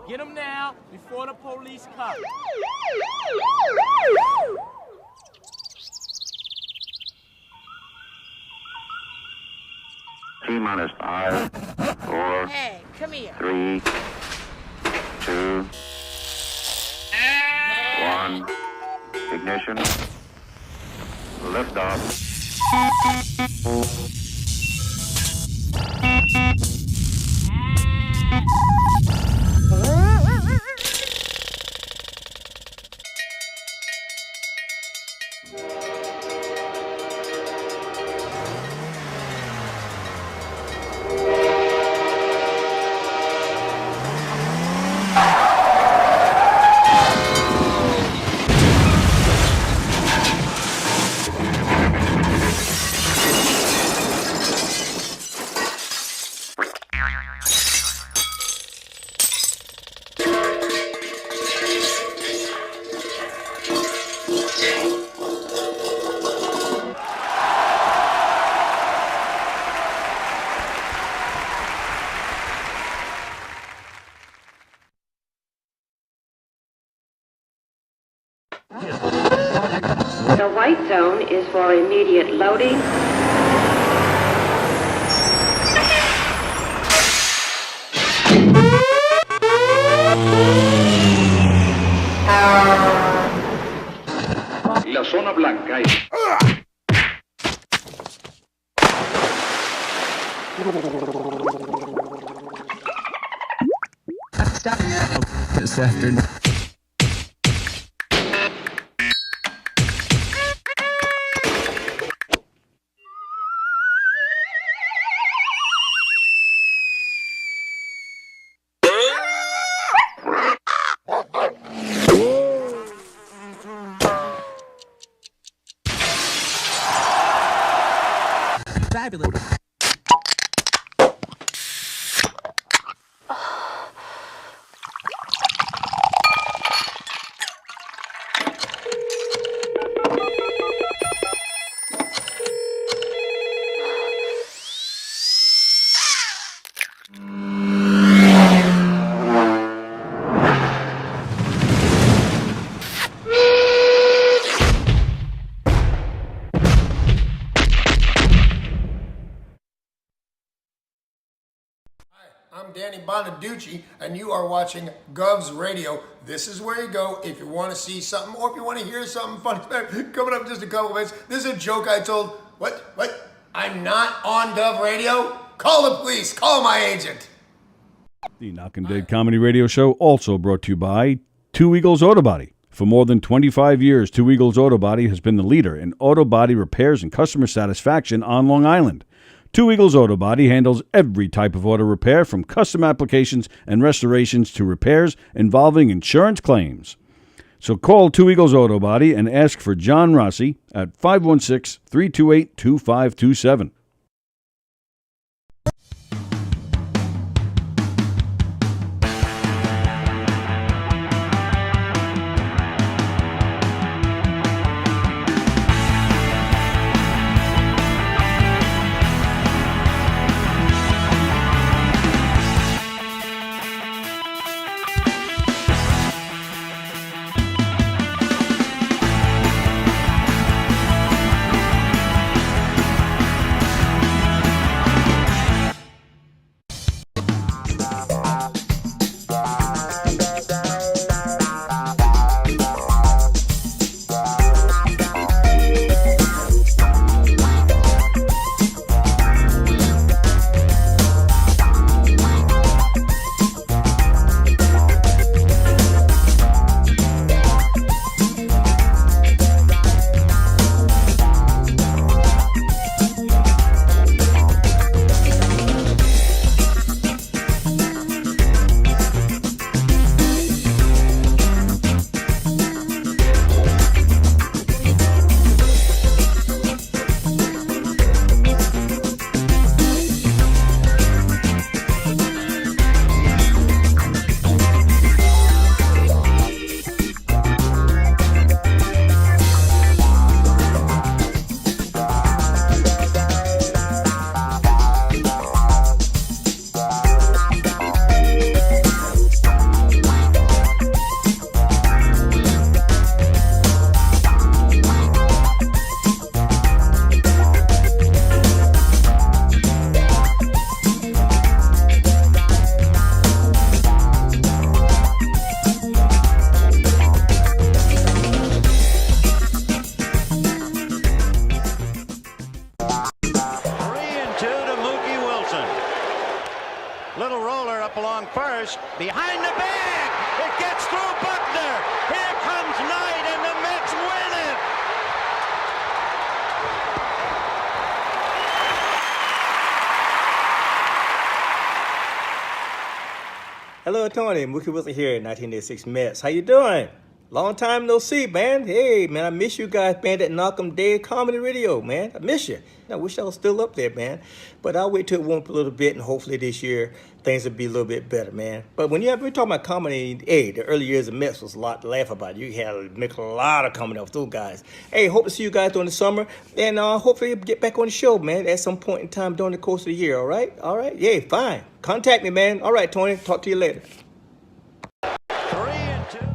Get him now before the police come. T-minus 5, 4, Hey, come here. 3, 2, 1. Ignition. Liftoff. The white zone is for immediate loading. La zona blanca es... This afternoon. Fabulous. I'm Danny Bonaducci, and you are watching Govs Radio. This is where you go if you want to see something or if you want to hear something funny. Coming up in just a couple minutes. This is a joke I told. What? I'm not on Gov Radio? Call the police. Call my agent. The Knockem Dead Comedy Radio Show also brought to you by Two Eagles Auto Body. For more than 25 years, Two Eagles Auto Body has been the leader in auto body repairs and customer satisfaction on Long Island. Two Eagles Auto Body handles every type of auto repair, from custom applications and restorations to repairs involving insurance claims. So call Two Eagles Auto Body and ask for John Rossi at 516-328-2527. along first. Behind the bag. It gets through Buckner. Here comes Knight, and the Mets win it. Hello, Tony. Mookie Wilson here, 1986 Mets. How you doing? Long time no see, man. Hey, man, I miss you guys, man, at Knockem Day Comedy Radio, man. I miss you. I wish I was still up there, man. But I'll wait till it warm up a little bit, and hopefully this year things will be a little bit better, man. But when we're talking about comedy, hey, the early years of Mets was a lot to laugh about. You had to make a lot of comedy off those guys. Hey, hope to see you guys during the summer, and hopefully get back on the show, man, at some point in time during the course of the year, all right? All right? Yeah, fine. Contact me, man. All right, Tony. Talk to you later. 3-2.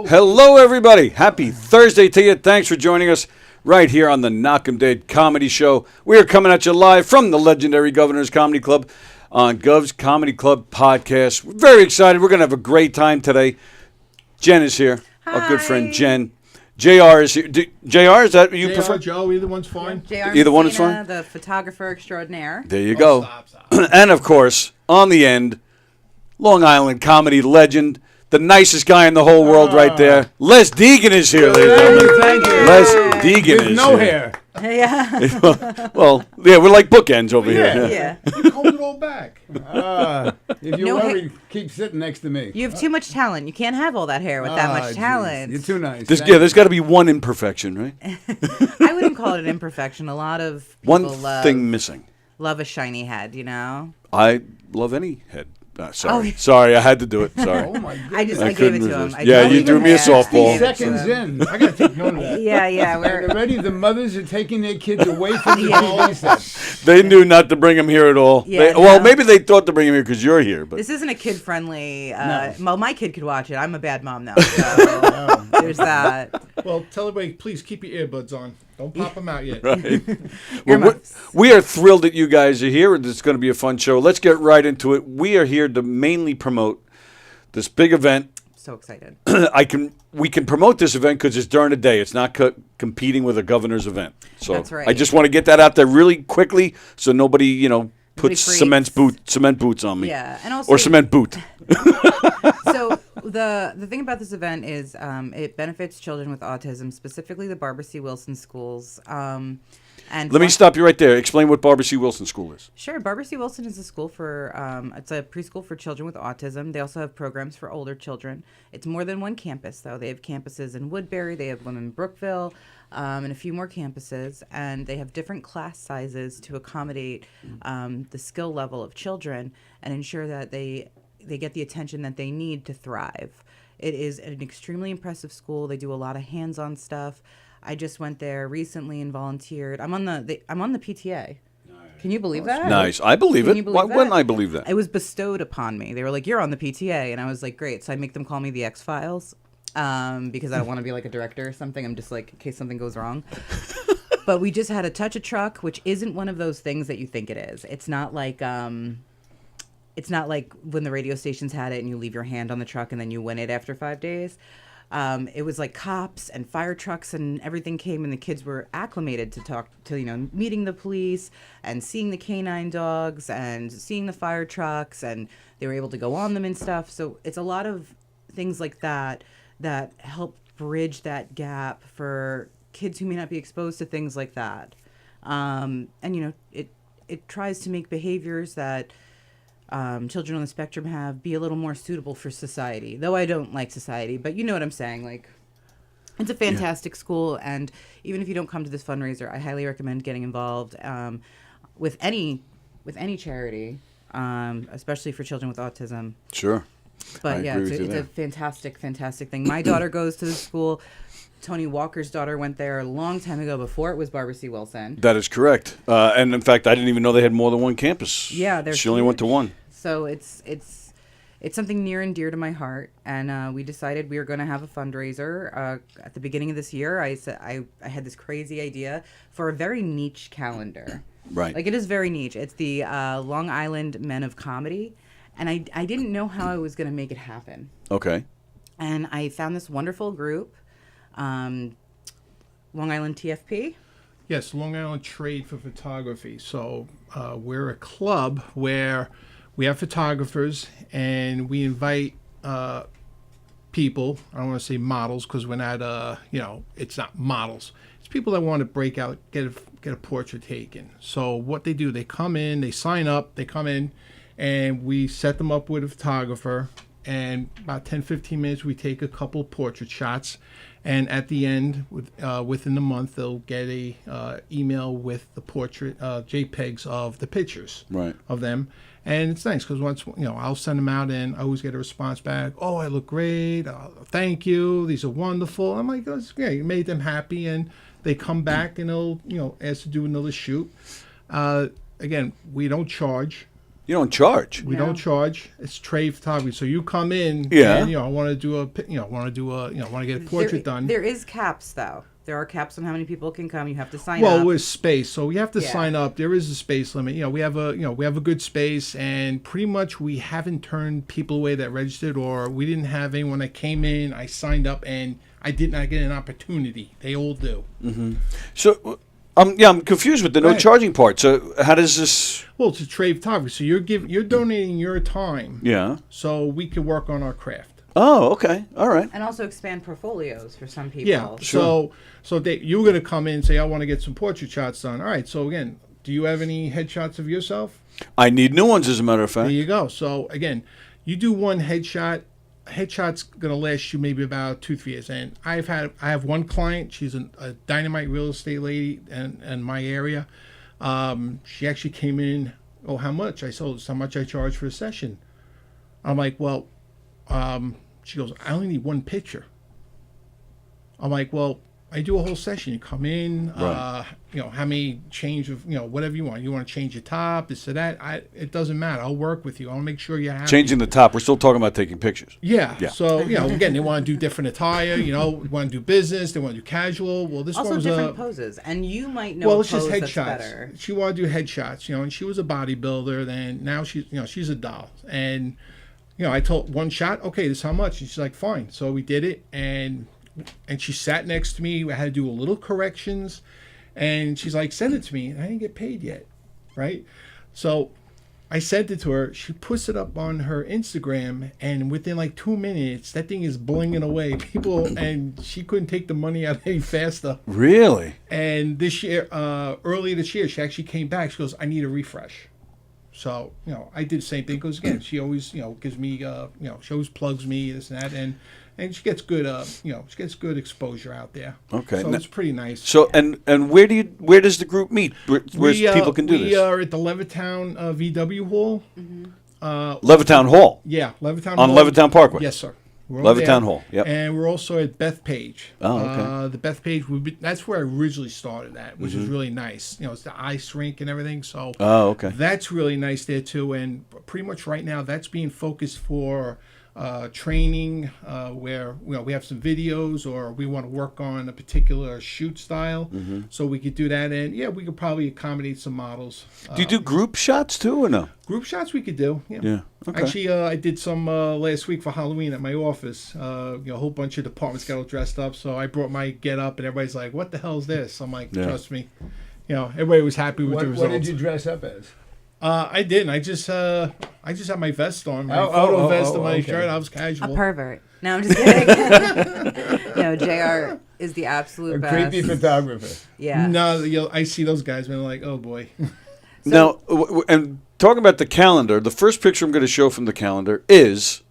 Hello, everybody. Happy Thursday to you. Thanks for joining us right here on the Knockem Day Comedy Show. We are coming at you live from the legendary Governor's Comedy Club on Gov's Comedy Club podcast. We're very excited. We're going to have a great time today. Jen is here. Hi. Our good friend Jen. JR is here. JR, is that you JR, prefer? Joe, either one's fine. JR Either one is Messina, fine? the photographer extraordinaire. There you go. Stop. And, of course, on the end, Long Island comedy legend, the nicest guy in the whole world right there. Les Degen is here, ladies and gentlemen. Thank you. Les Degen With is no here. hair. Yeah. Well, yeah, we're like bookends over here. Yeah. You hold it all back. If you No worry, keep sitting next to me. You have too much talent. You can't have all that hair with that much geez. talent. You're too nice. There's got to be one imperfection, right? I wouldn't call it an imperfection. A lot of people One thing missing. love a shiny head, you know? I love any head. Oh. Sorry, I had to do it. Sorry. Oh my goodness. I gave couldn't it to him. resist. I Yeah, told you him threw me a that. softball. I gave it to Seconds him. in. I got to take note of that. Yeah, And we're... already the mothers are taking their kids away from the TV set. They knew not to bring him here at all. Yeah, Well, no. maybe they thought to bring him here because you're here. But This isn't a kid-friendly... No. Well, my kid could watch it. I'm a bad mom now, so there's that. Well, tell everybody, please keep your earbuds on. Don't pop them out yet. right. We are thrilled that you guys are here. It's going to be a fun show. Let's get right into it. We are here to mainly promote this big event. So excited. We can promote this event because it's during the day. It's not competing with a governor's event. So That's right. I just want to get that out there really quickly so nobody, puts freaks. cement boots on me. Yeah, and also... Or cement boot. So the thing about this event is it benefits children with autism, specifically the Barbara C. Wilson schools. And Let me stop you right there. Explain what Barbara C. Wilson School is. Sure. Barbara C. Wilson is a school for, it's a preschool for children with autism. They also have programs for older children. It's more than one campus, though. They have campuses in Woodbury. They have one in Brookville, and a few more campuses. And they have different class sizes to accommodate the skill level of children and ensure that they get the attention that they need to thrive. It is an extremely impressive school. They do a lot of hands-on stuff. I just went there recently and volunteered. I'm on the PTA. Can you believe that? Nice. I believe Can it. you believe Why that? wouldn't I believe that? It was bestowed upon me. They were like, "You're on the PTA," and I was like, "Great." So I make them call me the X-Files because I don't want to be like a director or something. I'm just like, in case something goes wrong. But we just had a touch a truck, which isn't one of those things that you think it is. It's not like when the radio stations had it and you leave your hand on the truck and then you win it after 5 days. It was like cops and fire trucks and everything came, and the kids were acclimated to meeting the police and seeing the canine dogs and seeing the fire trucks, and they were able to go on them and stuff. So it's a lot of things like that help bridge that gap for kids who may not be exposed to things like that. And it tries to make behaviors that children on the spectrum have be a little more suitable for society. Though I don't like society, but you know what I'm saying. Like, it's a fantastic school, and even if you don't come to this fundraiser, I highly recommend getting involved with any charity, especially for children with autism. Sure. But yeah, it's a fantastic thing. My daughter goes to the school. Tony Walker's daughter went there a long time ago before it was Barbara C. Wilson. That is correct. And in fact, I didn't even know they had more than one campus. Yeah, she only went to one. So it's something near and dear to my heart. And we decided we were going to have a fundraiser at the beginning of this year. I said I had this crazy idea for a very niche calendar. Right. Like, it is very niche. It's the Long Island Men of Comedy. And I didn't know how I was going to make it happen. Okay. And I found this wonderful group, Long Island TFP. Yes, Long Island Trade for Photography. So we're a club where we have photographers and we invite people. I don't want to say models because we're not, it's not models. It's people that want to break out, get a portrait taken. So what they do, they come in, they sign up, they come in, and we set them up with a photographer. And about 10-15 minutes, we take a couple portrait shots. And at the end, within the month, they'll get a email with the portrait JPEGs of the pictures of them. And it's nice because once I'll send them out, and I always get a response back. Oh, I look great. Thank you. These are wonderful. I'm like, that's great. You made them happy, and they come back and they'll ask to do another shoot. Again, we don't charge. You don't charge. We don't charge. It's trade photography. So you come in, and I want to do want to get a portrait done. There is caps though. There are caps on how many people can come. You have to sign up. Well, with space, so we have to sign up. There is a space limit. We have a good space, and pretty much we haven't turned people away that registered, or we didn't have anyone that came in. I signed up and I did not get an opportunity. They all do. Mm-hmm. So. I'm confused with the no charging part. So how does this? Well, it's a trade photography. So you're donating your time. Yeah. So we can work on our craft. Oh, okay, all right. And also expand portfolios for some people. Yeah. Sure. So you're going to come in and say, I want to get some portrait shots done. All right. So again, do you have any headshots of yourself? I need new ones, as a matter of fact. There you go. So again, you do one headshot. Headshot's gonna last you maybe about 2-3 years. And I have one client. She's a dynamite real estate lady in my area. She actually came in. Oh, how much? I told her how much I charge for a session. I'm like, well, she goes, I only need one picture. I'm like, well, I do a whole session. You come in, how many change of, whatever you want. You want to change your top, this or that. It doesn't matter. I'll work with you. I'll make sure you're happy. Changing the top. We're still talking about taking pictures. Yeah. So, again, they want to do different attire. Want to do business. They want to do casual. Well, this also one was different poses. And you might know well, it's just that's headshots. better. She wanted to do headshots, and she was a bodybuilder. Then now she's a doll. And, I told one shot, okay, this is how much. And she's like, fine. So we did it, and she sat next to me. I had to do a little corrections, and she's like, send it to me. And I didn't get paid yet, right? So I sent it to her. She puts it up on her Instagram, and within like 2 minutes, that thing is blinging away. And she couldn't take the money out any faster. Really? And this year, earlier this year, she actually came back. She goes, I need a refresh. So, I did the same thing. Because again, she always, gives me, she always plugs me, this and that. And she gets good, she gets good exposure out there. Okay, so it's pretty nice. So and where does the group meet? Where people can do this? We are at the Levittown VW Hall. Mm-hmm. Levittown Hall. Yeah, Levittown on Hall. Levittown Parkway. Yes, sir. Levittown Hall. Yep. And we're also at Bethpage. Oh, okay. The Bethpage, that's where I originally started at, which is really nice. It's the ice rink and everything. So okay. That's really nice there too. And pretty much right now, that's being focused for training, where we have some videos, or we want to work on a particular shoot style, so we could do that. And we could probably accommodate some models. Do you do group shots too, or no? Group shots we could do. Yeah. Okay. Actually, I did some last week for Halloween at my office. A whole bunch of departments got all dressed up, so I brought my get up, and everybody's like, "What the hell is this?" I'm like, "Trust me." Everybody was happy with the results. What did you dress up as? I didn't. I just had my vest on, my photo vest and my shirt. I was casual. A pervert. No, I'm just kidding. No, JR is the absolute A best. creepy photographer. Yeah. No, I see those guys and I'm like, oh boy. Now, and talking about the calendar, the first picture I'm going to show from the calendar is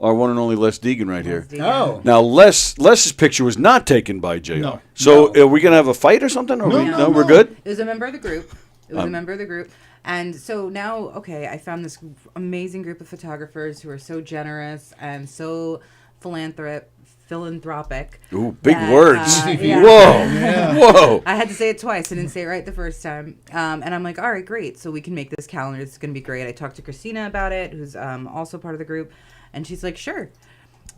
our one and only Les Degen right here. Oh. Now, Les's picture was not taken by JR. No. So are we going to have a fight or something? Or No, we're good? It was a member of the group. And so now, okay, I found this amazing group of photographers who are so generous and so philanthropic. Ooh, big that, words. yeah. Whoa. I had to say it twice. I didn't say it right the first time. And I'm like, all right, great. So we can make this calendar. It's going to be great. I talked to Christina about it, who's also part of the group. And she's like, sure.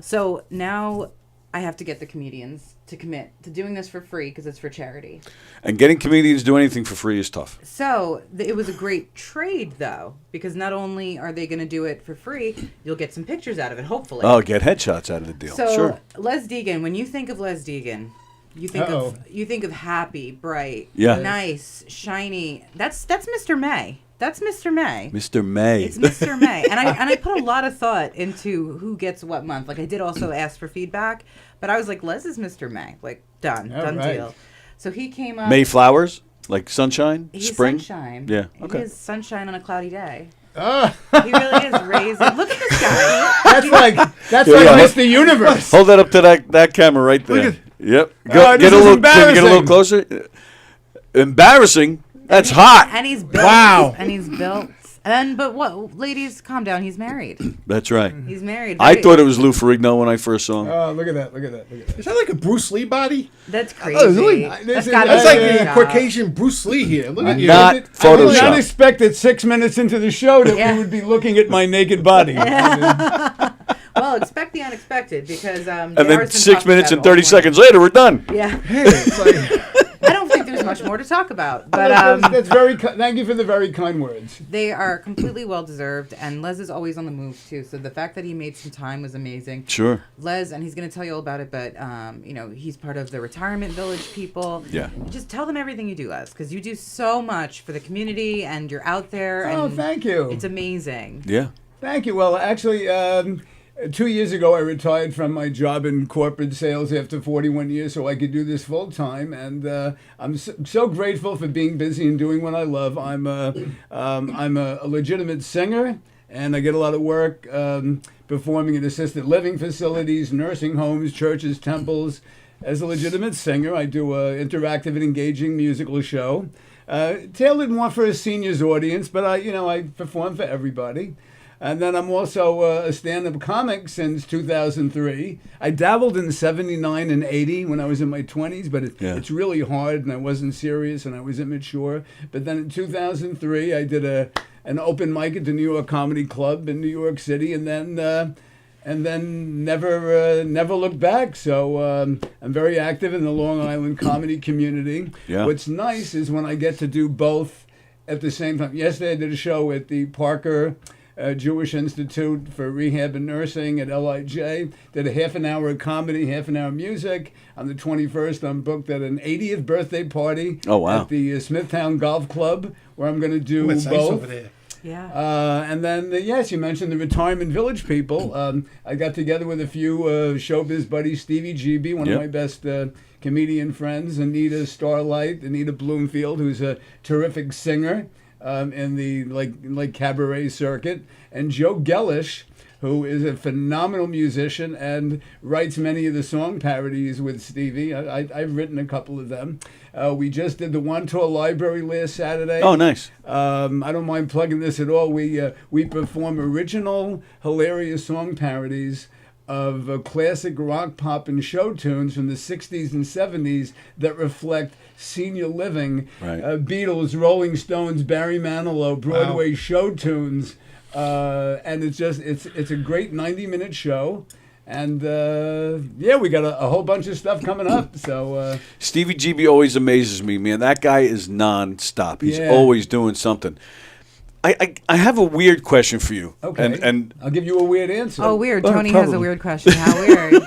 So now I have to get the comedians to commit to doing this for free because it's for charity. And getting comedians to do anything for free is tough. So it was a great trade, though, because not only are they going to do it for free, you'll get some pictures out of it, hopefully. Oh, get headshots out of the deal. So Sure. Les Degen, when you think of Les Degen, you think of happy, bright, nice, shiny. That's Mr. May. That's Mr. May. Mr. May. It's Mr. May. And I put a lot of thought into who gets what month. Like, I did also ask for feedback, but I was like, Les is Mr. May. Like, done right. deal. So he came up. May flowers? Like sunshine? He's Spring? sunshine. Yeah, okay. He is sunshine on a cloudy day. Oh. He really is raising. Look at this guy. That's like Yeah. Mr. Universe. Hold that up to that camera right there. Yep. This is Can you embarrassing. get a little closer? Embarrassing? That's hot. And he's built. Wow. And he's built. But what? Ladies, calm down. He's married. That's right. He's married. I thought it was Lou Ferrigno when I first saw him. Oh, look at that. Is that like a Bruce Lee body? That's crazy. Oh, really? That's That's like a Caucasian Bruce Lee here. Look at you. Not I would Photoshop. not expected 6 minutes into the show that we would be looking at my naked body. Well, expect the unexpected because And then 6 minutes and 30 30 seconds later, we're done. Yeah. It's like, I don't think there's much more to talk about, but that's very. Thank you for the very kind words. they are completely well deserved. And Les is always on the move too, so the fact that he made some time was amazing. Sure. Les, and he's going to tell you all about it, but he's part of the retirement village people. Yeah. Just tell them everything you do, Les, because you do so much for the community, and you're out there. Oh, and thank you. It's amazing. Yeah. Thank you. Well, actually, 2 years ago, I retired from my job in corporate sales after 41 years, so I could do this full time. And I'm so grateful for being busy and doing what I love. I'm a legitimate singer, and I get a lot of work performing in assisted living facilities, nursing homes, churches, temples. As a legitimate singer, I do an interactive and engaging musical show, tailored more for a seniors audience, but I perform for everybody. And then I'm also a stand-up comic since 2003. I dabbled in 79 and 80 when I was in my 20s, but it's really hard, and I wasn't serious, and I was immature. But then in 2003, I did an open mic at the New York Comedy Club in New York City, and then never looked back. So I'm very active in the Long Island comedy community. Yeah. What's nice is when I get to do both at the same time. Yesterday I did a show at the Parker Jewish Institute for Rehab and Nursing at LIJ. Did a half an hour of comedy, half an hour of music. On the 21st, I'm booked at an 80th birthday party at the Smithtown Golf Club, where I'm going to do It's both. nice over there. Yeah. And then, yes, you mentioned the retirement village people. I got together with a few showbiz buddies, Stevie GB, one of my best comedian friends, Anita Bloomfield, who's a terrific singer in the like cabaret circuit, and Joe Gellish, who is a phenomenal musician and writes many of the song parodies with Stevie. I've written a couple of them. We just did the One Tour Library last Saturday. Oh, nice. I don't mind plugging this at all. We perform original, hilarious song parodies of classic rock, pop, and show tunes from the 60s and 70s that reflect senior living. Right. Beatles, Rolling Stones, Barry Manilow, Broadway show tunes. And it's a great 90-minute show. And we got a whole bunch of stuff coming up. So Stevie GB always amazes me, man. That guy is non-stop. He's always doing something. I have a weird question for you. Okay. And I'll give you a weird answer. Oh, weird. Oh, Tony has probably. a weird question. How weird.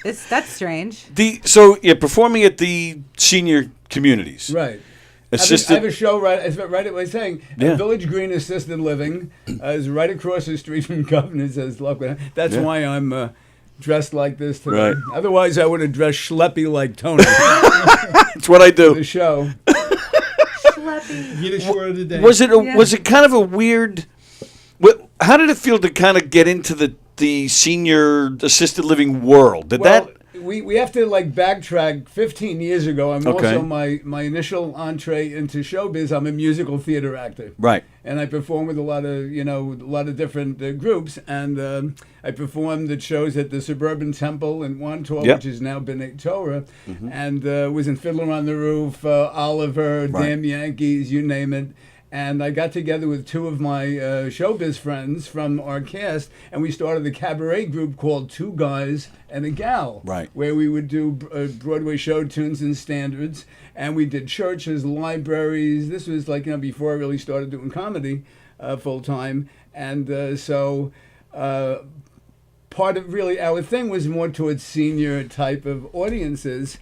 That's strange. Performing at the senior communities. Right. I Assisted. have a show right at what I'm saying. Village Green Assisted Living is right across the street from Governor's. That's why I'm dressed like this today. Right. Otherwise, I would have dressed schleppy like Tony. That's what I do. The show. Yiddish word of the day. Was it kind of a weird? How did it feel to kind of get into the senior assisted living world? We have to backtrack 15 years ago. I'm Okay. also my initial entree into showbiz. I'm a musical theater actor, Right. and I perform with a lot of different groups. And I performed at shows at the Suburban Temple in Wantor, Yep. which is now B'nai Torah, and was in Fiddler on the Roof, Oliver, Right. Damn Yankees, you name it. And I got together with two of my showbiz friends from our cast, and we started a cabaret group called Two Guys and a Gal, Right. where we would do Broadway show tunes and standards, and we did churches, libraries. This was before I really started doing comedy full time, and so part of really our thing was more towards senior type of audiences,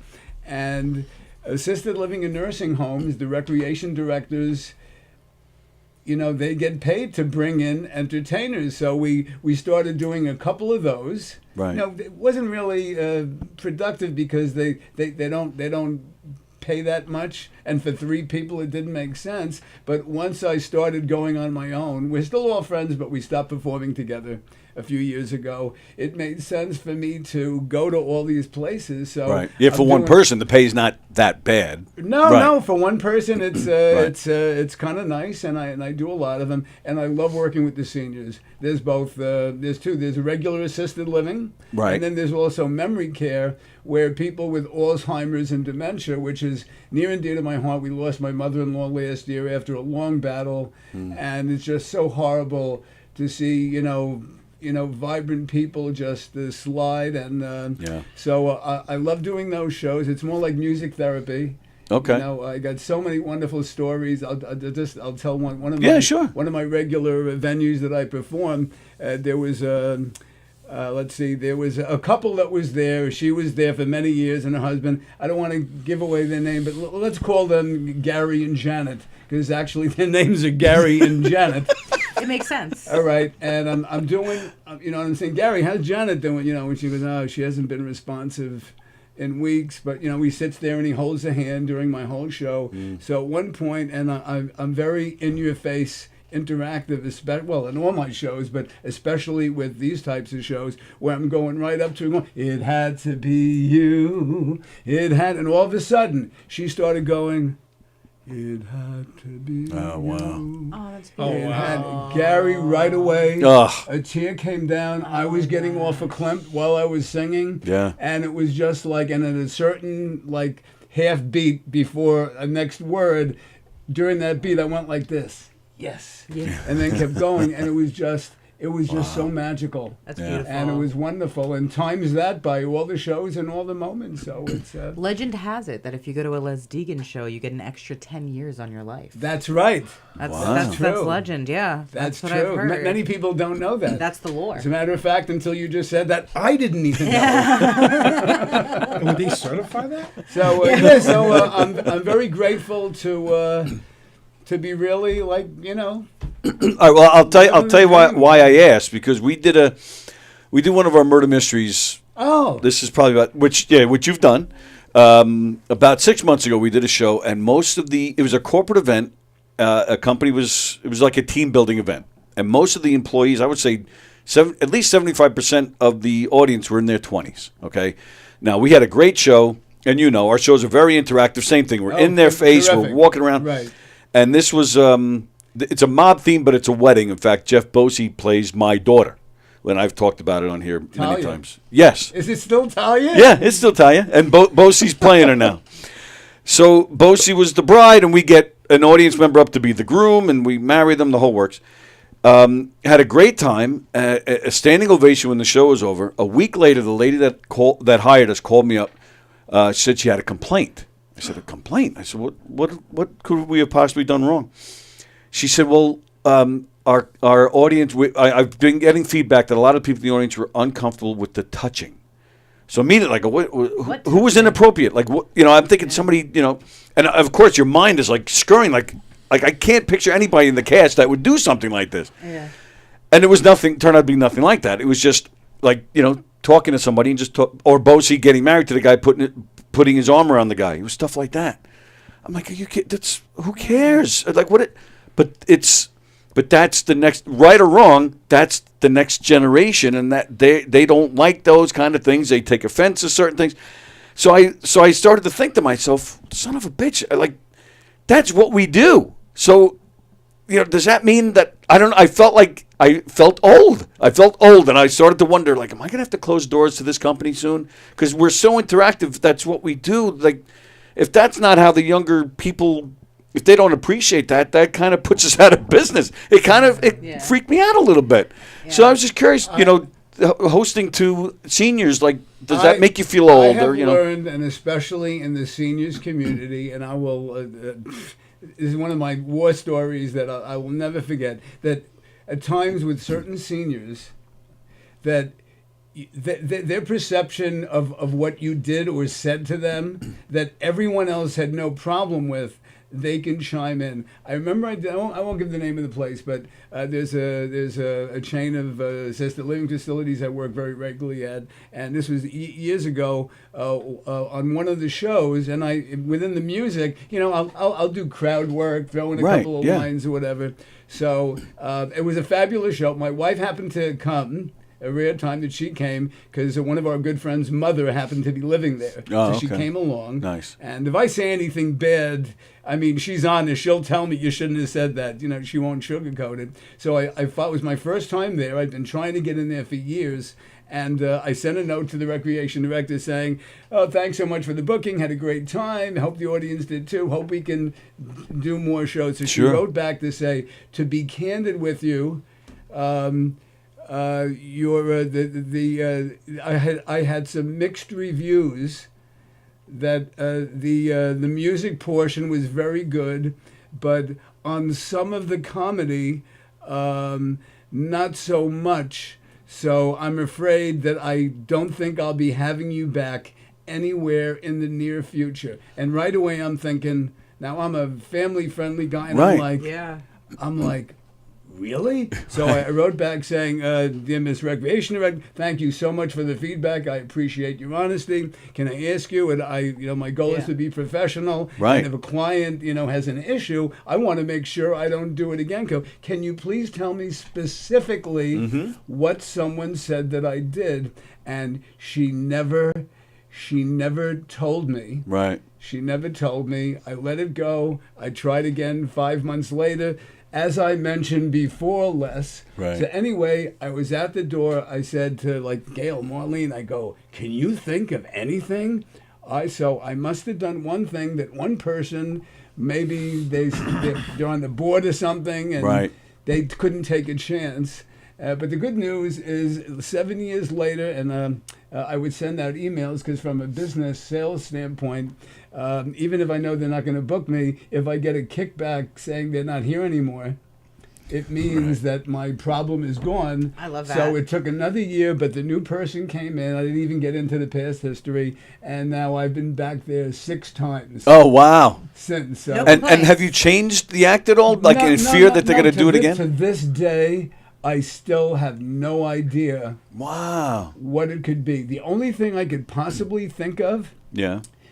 and assisted living and nursing homes, the recreation directors, they get paid to bring in entertainers. So we started doing a couple of those. Right. It wasn't really productive because they don't pay that much, and for 3 people it didn't make sense. But once I started going on my own, we're still all friends, but we stopped performing together a few years ago. It made sense for me to go to all these places. So Right. Yeah, for one person, the pay's not that bad. No, for one person, it's Right. it's kind of nice, and I do a lot of them, and I love working with the seniors. There's both. There's two. There's regular assisted living, Right. and then there's also memory care, where people with Alzheimer's and dementia, which is near and dear to my heart. We lost my mother-in-law last year after a long battle, and it's just so horrible to see, vibrant people just slide, and so I love doing those shows. It's more like music therapy. Okay. I got so many wonderful stories. I'll tell one of my one of my regular venues that I perform. There was there was a couple that was there. She was there for many years, and her husband. I don't want to give away their name, but let's call them Gary and Janet, because actually their names are Gary and Janet. It makes sense. All right, and I'm doing, I'm saying, Gary, how's Janet doing? And she goes, oh, she hasn't been responsive in weeks, but he sits there and he holds a hand during my whole show. So at one point, and I'm very in your face, interactive, in all my shows, but especially with these types of shows where I'm going right up to her, going, it had to be you, and all of a sudden she started going, it had to be Oh, wow. you. Oh, that's It beautiful. had Gary right away. Ugh. A tear came down. I was getting off a Klimt while I was singing. Yeah. And it was just and at a certain half beat before a next word, during that beat I went like this. Yes. Yeah. And then kept going, and it was just so magical. That's beautiful. And it was wonderful, and times that by all the shows and all the moments. So it's Legend has it that if you go to a Les Degen show, you get an extra 10 years on your life. That's right. That's legend, yeah. That's what true. I've heard. Many people don't know that. That's the lore. As a matter of fact, until you just said that, I didn't even know. Would they certify that? So I'm very grateful to be really All right, well, I'll tell you why I asked, because we did one of our murder mysteries. Oh, This is probably about which you've done. About 6 months ago, we did a show, and it was a corporate event. A company it was like a team building event, and most of the employees, I would say, at least 75% of the audience were in their 20s. Okay, now we had a great show, and our shows are very interactive. Same thing, we're in their face, terrific. we're walking around, Right. And this was it's a mob theme, but it's a wedding. In fact, Jeff Bosey plays my daughter. And I've talked about it on here many Talia. times. Yes. Is it still Talia? Yeah, it's still Talia. And Bosey's playing her now. So Bosey was the bride, and we get an audience member up to be the groom, and we marry them, the whole works. Had a great time, a standing ovation when the show was over. A week later, the lady that hired us called me up. She said she had a complaint. I said, a complaint? I said, what could we have possibly done wrong? She said, well, our audience, I've been getting feedback that a lot of people in the audience were uncomfortable with the touching. So immediately, who was inappropriate? I'm thinking somebody, and of course your mind is scurrying, like I can't picture anybody in the cast that would do something like this. Yeah. And it was nothing, turned out to be nothing like that. It was just talking to somebody and or Bosie getting married to the guy putting his arm around the guy. It was stuff like that. I'm like, are you kidding? Who cares? Like what? But that's the next, right or wrong. That's the next generation, and that they don't like those kind of things. They take offense to certain things. So I started to think to myself, son of a bitch, like that's what we do. So, does that mean that I don't know? I felt old. And I started to wonder, like, am I gonna have to close doors to this company soon? Because we're so interactive. That's what we do. Like, if that's not how the younger people, if they don't appreciate that kind of puts us out of business. It freaked me out a little bit. Yeah. So I was just curious, hosting to seniors, like, does that make you feel old? I have learned, and especially in the seniors community, and I will, this is one of my war stories that I will never forget, that at times with certain seniors, that their perception of what you did or said to them that everyone else had no problem with, they can chime in. I remember, I won't give the name of the place, but there's a chain of assisted living facilities I work very regularly at, and this was years ago on one of the shows, and within the music, I'll do crowd work, throw in a couple of lines or whatever. So it was a fabulous show. My wife happened to come. A rare time that she came because one of our good friends' mother happened to be living there. So she came along. Nice. And if I say anything bad, I mean, she's honest. She'll tell me you shouldn't have said that. She won't sugarcoat it. So I thought it was my first time there. I'd been trying to get in there for years. And I sent a note to the recreation director saying, oh, thanks so much for the booking. Had a great time. Hope the audience did too. Hope we can do more shows. So she wrote back to say, to be candid with you, I had some mixed reviews that the music portion was very good, but on some of the comedy, not so much. So I'm afraid that I don't think I'll be having you back anywhere in the near future. And right away I'm thinking, now I'm a family-friendly guy, and I'm like, really? So I wrote back saying, dear Miss Recreation Director, thank you so much for the feedback. I appreciate your honesty. Can I ask you, and my goal is to be professional. Right. And if a client, has an issue, I want to make sure I don't do it again. Can you please tell me specifically what someone said that I did? And she never told me. Right. She never told me. I let it go. I tried again 5 months later. As I mentioned before, Les. Right. So anyway, I was at the door. I said to Gail, Marlene, I go, can you think of anything? So I must have done one thing that one person, maybe they're on the board or something, and they couldn't take a chance. But the good news is 7 years later, and I would send out emails because from a business sales standpoint, even if I know they're not going to book me, if I get a kickback saying they're not here anymore, it means that my problem is gone. I love that. So it took another year, but the new person came in. I didn't even get into the past history, and now I've been back there 6 times. Oh, wow. Since. So. And have you changed the act at all? Like in fear that they're going to do it again? To this day, I still have no idea what it could be. The only thing I could possibly think of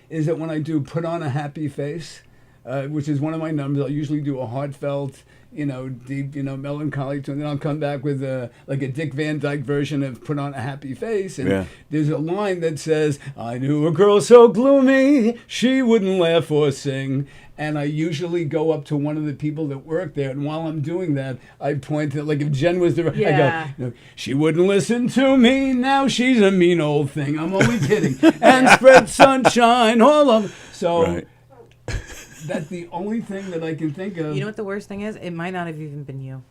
is that when I do Put on a Happy Face, which is one of my numbers, I'll usually do a heartfelt, deep, melancholy tune. Then I'll come back with a Dick Van Dyke version of Put on a Happy Face. And there's a line that says, I knew a girl so gloomy, she wouldn't laugh or sing. And I usually go up to one of the people that work there, and while I'm doing that, I point to, if Jen was there, I go, she wouldn't listen to me, now she's a mean old thing. I'm only kidding. And spread sunshine all over. So that's the only thing that I can think of. You know what the worst thing is? It might not have even been you.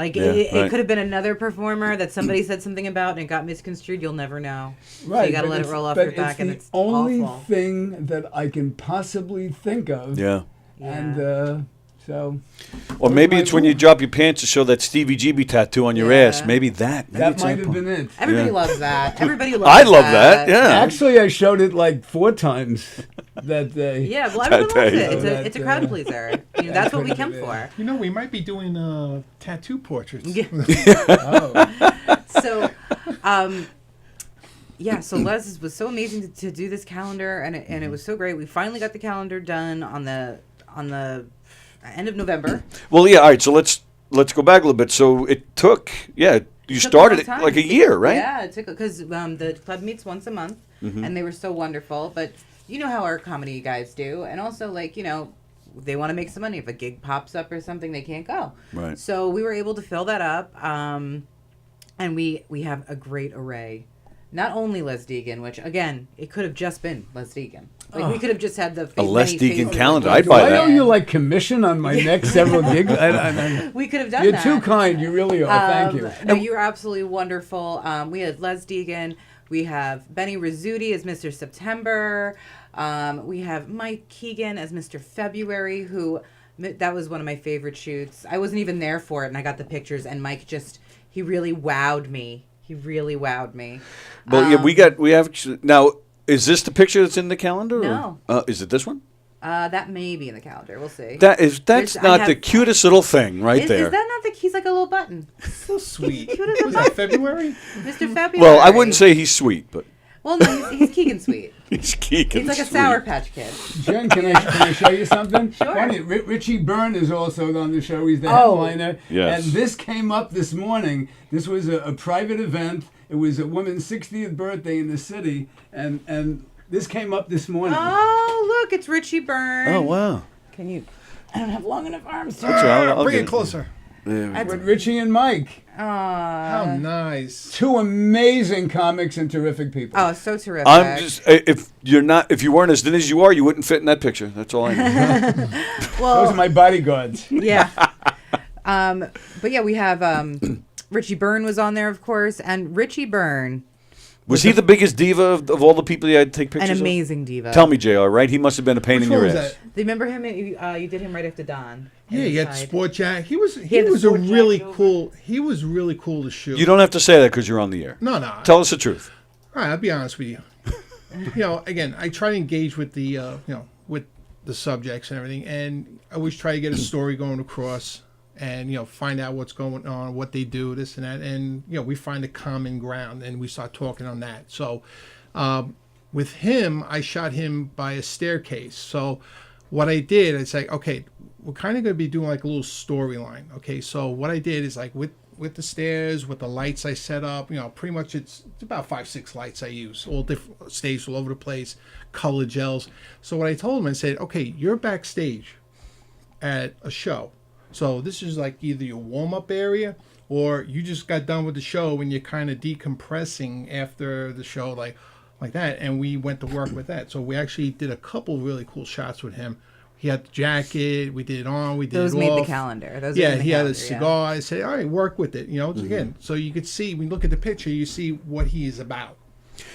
It could have been another performer that somebody said something about and it got misconstrued. You'll never know. Right. So you got to let it roll off your back, and it's awful. It's the only thing that I can possibly think of. Yeah. And so. Or maybe it's when you drop your pants to show that Stevie GB tattoo on your ass. Maybe that. That might have been it. Everybody loves that. Everybody loves I love that. Yeah. Actually, I showed it 4 times that day. Yeah, well, everyone loves it. It's a crowd pleaser. That's what we come for. We might be doing tattoo portraits. So, yeah, so Les was so amazing to do this calendar, and it was so great. We finally got the calendar done on the end of November. Well, yeah. All right. So let's go back a little bit. So it took, you started it like a year, right? Yeah, it took because the club meets once a month, and they were so wonderful. But you know how our comedy guys do, and also like they want to make some money. If a gig pops up or something, they can't go. Right. So we were able to fill that up, and we have a great array. Not only Les Degen, which again, it could have just been Les Degen. Like we could have just had the a Les Degen faces. calendar. I'd buy I that. owe you like commission on my next several gigs. We could have done You're that. too kind. You really are. Thank you. No, you were absolutely wonderful. We had Les Degen. We have Benny Rizzuti as Mr. September. We have Mike Keegan as Mr. February, that was one of my favorite shoots. I wasn't even there for it, and I got the pictures, and Mike he really wowed me. Well, we have now. Is this the picture that's in the calendar? No. Or, is it this one? That may be in the calendar. We'll see. That's not the cutest little thing right there. Is that not he's like a little button. So sweet. Cute as a Was button. that February? Mr. February. Well, I wouldn't say he's sweet, but Well, no, he's Keegan sweet. he's Keegan. He's like a sweet. Sour Patch Kid. Jen, can I show you something? Sure. Funny, Richie Byrne is also on the show. He's the Oh. headliner. Yes. And this came up this morning. This was a private event. It was a woman's 60th birthday in the city, and this came up this morning. Oh, look, it's Richie Byrne. Oh wow. Can you? I don't have long enough arms. That's right, I'll Bring get it closer. With Richie and Mike. How nice. Two amazing comics and terrific people. Oh, so terrific. I'm just if you weren't as thin as you are, you wouldn't fit in that picture. That's all I know. Well, Those are my bodyguards. yeah. But yeah, we have Richie Byrne was on there, of course, and Richie Byrne. Was he the biggest diva of all the people you had to take pictures An of? amazing diva. Tell me, JR, right? He must have been a pain Which in your one was ass. that? Do you remember him? You did him right after Don. Yeah, he had the Inside. sport jack. He was had the a sport really jacket over. cool. He was really cool to shoot. You don't have to say that because you're on the air. No. Tell us the truth. All right, I'll be honest with you. Again, I try to engage with the with the subjects and everything, and I always try to get a story going across, and find out what's going on, what they do, this and that, and we find a common ground, and we start talking on that. So, with him, I shot him by a staircase. So, what I did, it's like, okay, we're kind of going to be doing like a little storyline. Okay, so what I did is like with the stairs, with the lights I set up, pretty much it's about 5-6 lights I use, all different staged all over the place, color gels. So what I told him, I said, okay, you're backstage at a show. So this is like either your warm-up area or you just got done with the show and you're kind of decompressing after the show like that. And we went to work with that. So we actually did a couple really cool shots with him. He had the jacket. We did it on. We did Those it made off. the calendar. Those Yeah, made the he had calendar, a cigar. I said, all right, work with it. Again, so you could see, when you look at the picture, you see what he is about.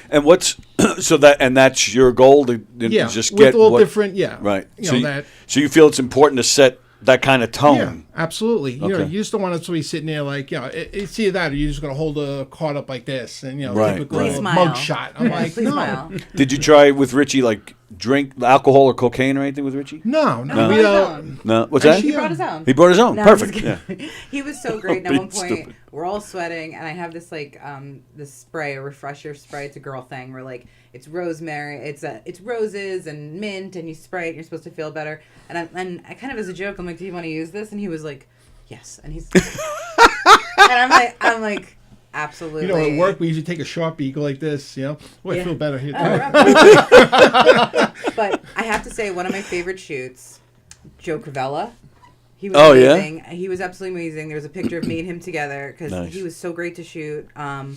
And what's that's your goal to Yeah, just with get all different, right. That. So you feel it's important to set that kind of tone. Yeah, absolutely. Okay. You just don't want to be sitting there like, it's either that or you're just going to hold a card up like this and, Right, typical right. mug shot. I'm like, Please no. smile. Did you try with Richie drink alcohol or cocaine or anything with Richie? No. No. We He brought his don't. own. No. What's that? He brought his own. He brought his own. No, Perfect. I'm just Yeah. kidding. He was so great. And at one Being point, stupid. we're all sweating, and I have this this spray, a refresher spray. It's a girl thing. Where it's rosemary, it's roses and mint, and you spray it. And you're supposed to feel better. And I kind of as a joke, I'm like, do you want to use this? And he was like, yes. And he's, and I'm like. Absolutely. At work, we usually take a Sharpie, go like this, I feel better here. But I have to say, one of my favorite shoots, Joe Cravella. He was amazing. Yeah? He was absolutely amazing. There was a picture of me and him together because he was so great to shoot. And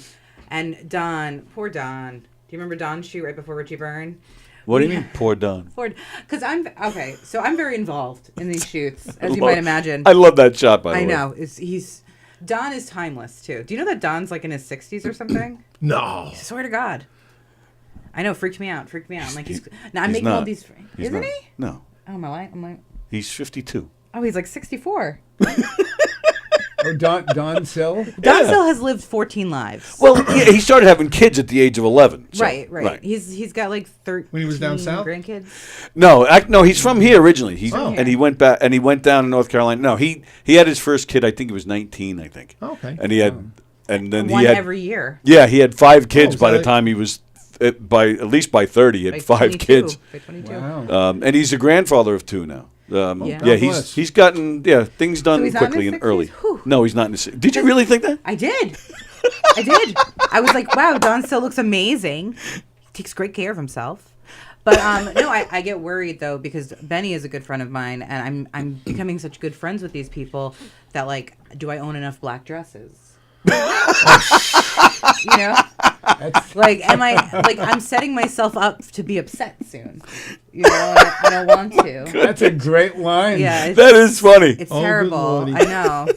Don, poor Don. Do you remember Don's shoot right before Richie Byrne? What do you mean, poor Don? Because I'm very involved in these shoots, as you might imagine. I love that shot, by the way. I know. Don is timeless too. Do you know that Don's like in his 60s or something? No. I swear to God. I know. Freaked me out. I'm like, I'm he's making not. all these. He's Isn't not. he? No. Oh, am I lying? I'm like. He's 52. Oh, he's like 64. Oh, Don Sill? Don Sill has lived 14 lives. Well, yeah, he started having kids at the age of 11. So, right. He's got like 13 when he was down south? grandkids. No, he's from here originally. And he went back and he went down to North Carolina. No, he had his first kid. I think he was 19. I think. Okay. And he had and then One he had every year. Yeah, he had 5 kids by the so- time he was at least by 30. He had By 5 22. kids. By 22. Wow. And he's a grandfather of 2 now. Yeah. Yeah, God he's bless. he's gotten things done he's not in quickly his and early. 60s? Whew. No, he's not in his. Did you really think that? I did. I did. I was like, wow, Don still looks amazing. He takes great care of himself. But no, I get worried though because Benny is a good friend of mine, and I'm becoming such good friends with these people that like, do I own enough black dresses? You know, like, am I like I'm setting myself up to be upset soon? You know, I don't want to. That's a great line. Yeah, That is funny. It's Oh, good terrible. lordy. I know.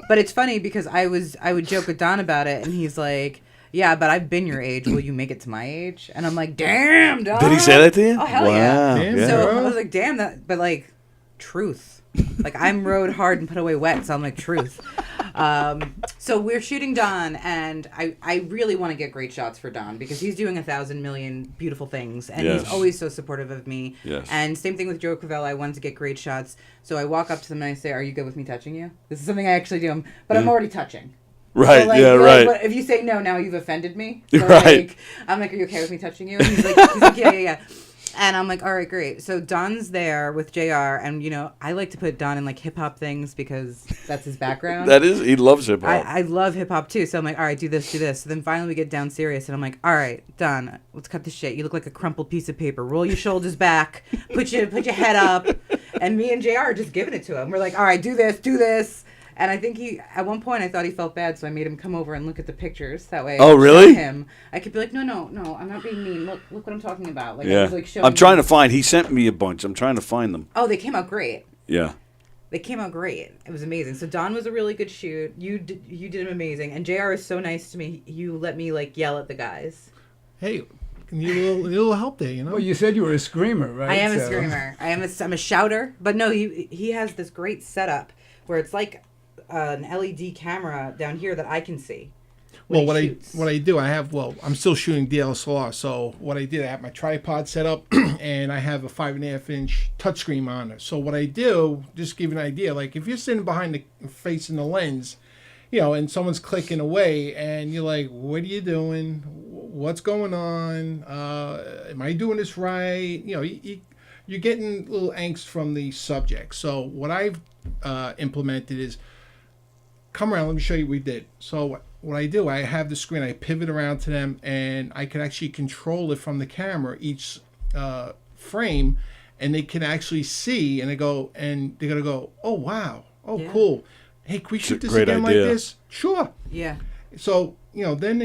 But it's funny because I would joke with Don about it, and he's like, "Yeah, but I've been your age. Will you make it to my age?" And I'm like, "Damn, Don." Did he say that to you? Oh hell Wow. yeah! Damn, So bro. I was like, "Damn that," but like, truth. Like I'm rode hard and put away wet, so I'm like, truth. So we're shooting Don, and I really want to get great shots for Don because he's doing 1,000 million beautiful things, and Yes. he's always so supportive of me. Yes. And same thing with Joe Cravella. I wanted to get great shots, so I walk up to them and I say, "Are you good with me touching you?" This is something I actually do, but I'm already touching. Right. So, like, yeah. you're Right. Like, if you say no, now you've offended me. So, Right. Like, I'm like, "Are you okay with me touching you?" And he's like, yeah. And I'm like, all right, great. So Don's there with JR, and you know, I like to put Don in like hip hop things because that's his background. That is. He loves hip hop. I love hip hop too. So I'm like, all right, do this. So then finally we get down serious, and I'm like, all right, Don, let's cut the shit. You look like a crumpled piece of paper. Roll your shoulders back. Put your head up. And me and JR are just giving it to him. We're like, all right, do this. And I think at one point I thought he felt bad, so I made him come over and look at the pictures. That way, Oh, really? I could be like, no, I'm not being mean. Look what I'm talking about. Like, I Yeah. was, like, showing I'm trying him. to find. He sent me a bunch. I'm trying to find them. Oh, they came out great. Yeah. They came out great. It was amazing. So Don was a really good shoot. You did him amazing. And JR is so nice to me. You let me like yell at the guys. Hey, can you need a little help there, you know? Well, you said you were a screamer, right? I am a So- screamer. I'm a shouter. But no, he has this great setup where it's like an LED camera down here that I can see. Well, when he shoots. what I do, I'm still shooting DSLR. So what I did, I have my tripod set up, and I have a 5.5-inch touchscreen monitor. So what I do, just give you an idea, like if you're sitting behind the facing the lens, you know, and someone's clicking away, and you're like, "What are you doing? What's going on? Am I doing this right?" You know, you're getting a little angst from the subject. So what I've implemented is, come around, let me show you what we did. So what I do, I have the screen, I pivot around to them, and I can actually control it from the camera, each frame, and they can actually see, and they're going to go, "Oh, wow. Oh, Yeah. cool. Hey, can we shoot a this great again idea. like this?" Sure. Yeah. So, you know, then